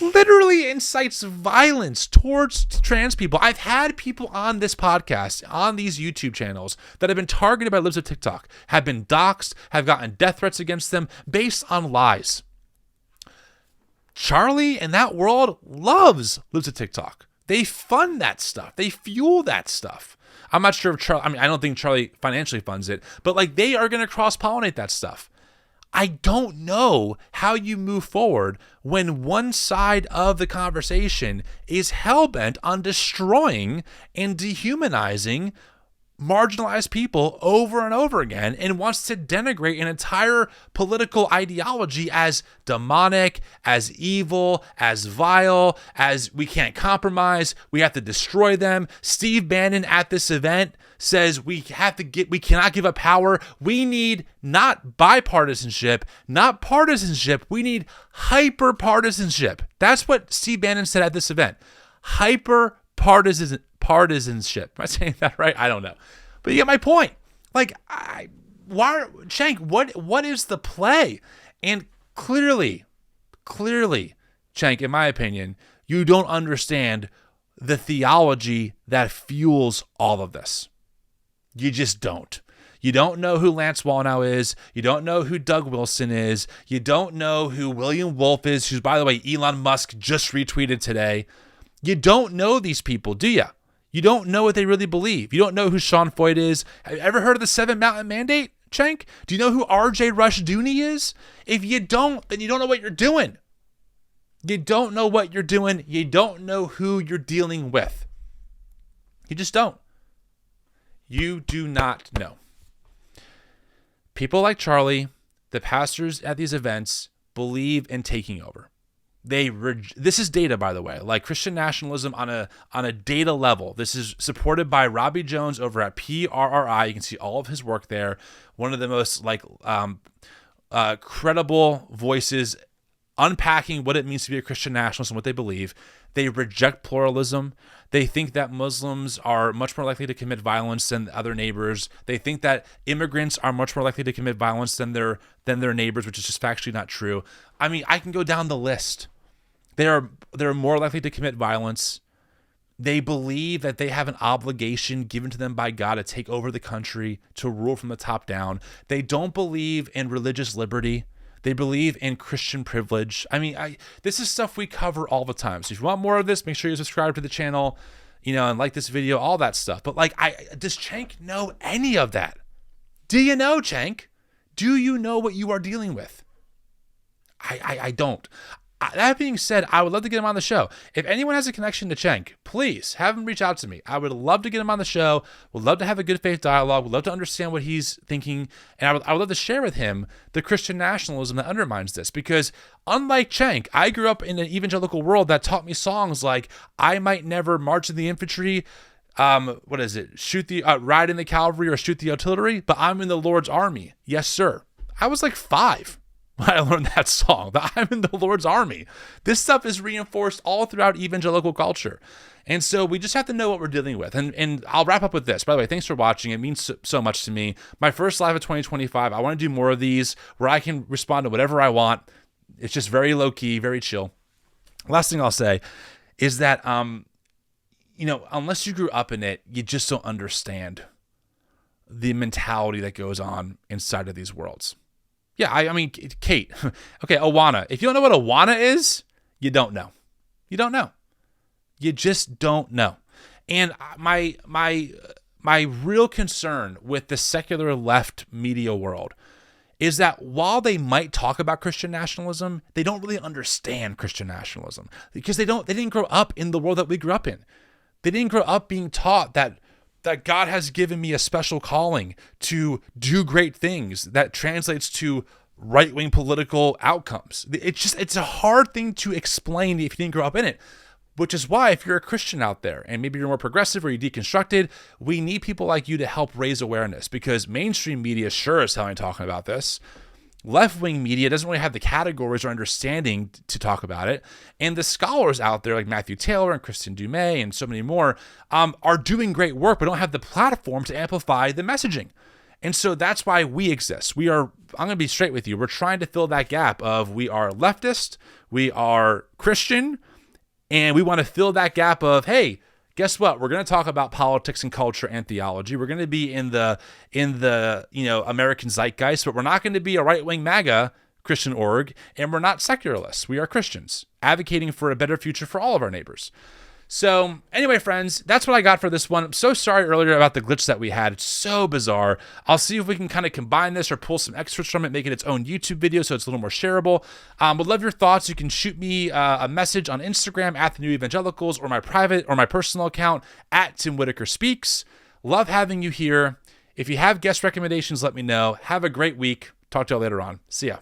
literally incites violence towards trans people. I've had people on this podcast, on these YouTube channels, that have been targeted by libs of TikTok, have been doxxed, have gotten death threats against them based on lies. Charlie and that world loves libs of TikTok. They fund that stuff. They fuel that stuff. I'm not sure if Charlie, I don't think Charlie financially funds it, but like they are going to cross-pollinate that stuff. I don't know how you move forward when one side of the conversation is hell-bent on destroying and dehumanizing marginalized people over and over again and wants to denigrate an entire political ideology as demonic, as evil, as vile, as we can't compromise, we have to destroy them. Steve Bannon at this event says we cannot give up power. We need not bipartisanship, not partisanship. We need hyper-partisanship. That's what Steve Bannon said at this event. Hyper-partisanship. Am I saying that right? I don't know. But you get my point. Like, Cenk, what is the play? And clearly, Cenk, in my opinion, you don't understand the theology that fuels all of this. You just don't. You don't know who Lance Wallnau is. You don't know who Doug Wilson is. You don't know who William Wolf is, who's, by the way, Elon Musk just retweeted today. You don't know these people, do you? You don't know what they really believe. You don't know who Sean Foyt is. Have you ever heard of the 7 Mountain Mandate, Cenk? Do you know who R.J. Rushdoony is? If you don't, then you don't know what you're doing. You don't know what you're doing. You don't know who you're dealing with. You just don't. You do not know. People like Charlie, the pastors at these events, believe in taking over. This is data, by the way, like Christian Nationalism on a data level. This is supported by Robbie Jones over at PRRI. You can see all of his work there. One of the most credible voices unpacking what it means to be a Christian nationalist and what they believe. They reject pluralism. They think that Muslims are much more likely to commit violence than other neighbors. They think that immigrants are much more likely to commit violence than their neighbors, which is just factually not true. I mean, I can go down the list. They're more likely to commit violence. They believe that they have an obligation given to them by God to take over the country, to rule from the top down. They don't believe in religious liberty. They believe in Christian privilege. I mean, this is stuff we cover all the time. So if you want more of this, make sure you subscribe to the channel, and like this video, all that stuff. But does Cenk know any of that? Do you know, Cenk? Do you know what you are dealing with? I don't. That being said, I would love to get him on the show. If anyone has a connection to Cenk, please have him reach out to me. I would love to get him on the show. Would love to have a good faith dialogue. Would love to understand what he's thinking. And I would love to share with him the Christian nationalism that undermines this. Because unlike Cenk, I grew up in an evangelical world that taught me songs like, I might never march in the infantry, ride in the cavalry or shoot the artillery, but I'm in the Lord's army. Yes, sir. I was like 5. when I learned that song, that I'm in the Lord's army. This stuff is reinforced all throughout evangelical culture. And so we just have to know what we're dealing with. And I'll wrap up with this. By the way, thanks for watching. It means so much to me. My first live of 2025, I want to do more of these where I can respond to whatever I want. It's just very low key, very chill. Last thing I'll say is that, unless you grew up in it, you just don't understand the mentality that goes on inside of these worlds. Yeah, I mean, Kate. Okay, Awana. If you don't know what Awana is, you don't know. You don't know. You just don't know. And my real concern with the secular left media world is that while they might talk about Christian nationalism, they don't really understand Christian nationalism because they didn't grow up in the world that we grew up in. They didn't grow up being taught that God has given me a special calling to do great things that translates to right-wing political outcomes. It's a hard thing to explain if you didn't grow up in it. which is why if you're a Christian out there and maybe you're more progressive or you deconstructed, we need people like you to help raise awareness, because mainstream media sure as hell ain't talking about this. Left-wing media doesn't really have the categories or understanding to talk about it. And the scholars out there like Matthew Taylor and Kristen Dumais and so many more are doing great work, but don't have the platform to amplify the messaging. And so that's why we exist. I'm going to be straight with you. We're trying to fill that gap of we are leftist, we are Christian, and we want to fill that gap of, hey, guess what? We're going to talk about politics and culture and theology. We're going to be in the American zeitgeist, but we're not going to be a right-wing MAGA Christian org, and we're not secularists. We are Christians advocating for a better future for all of our neighbors. So anyway, friends, that's what I got for this one. I'm so sorry earlier about the glitch that we had. It's so bizarre. I'll see if we can kind of combine this or pull some extras from it, make it its own YouTube video so it's a little more shareable. Would love your thoughts. You can shoot me a message on Instagram at the New Evangelicals, or my private or my personal account at Tim Whitaker Speaks. Love having you here. If you have guest recommendations, let me know. Have a great week. Talk to you all later on. See ya.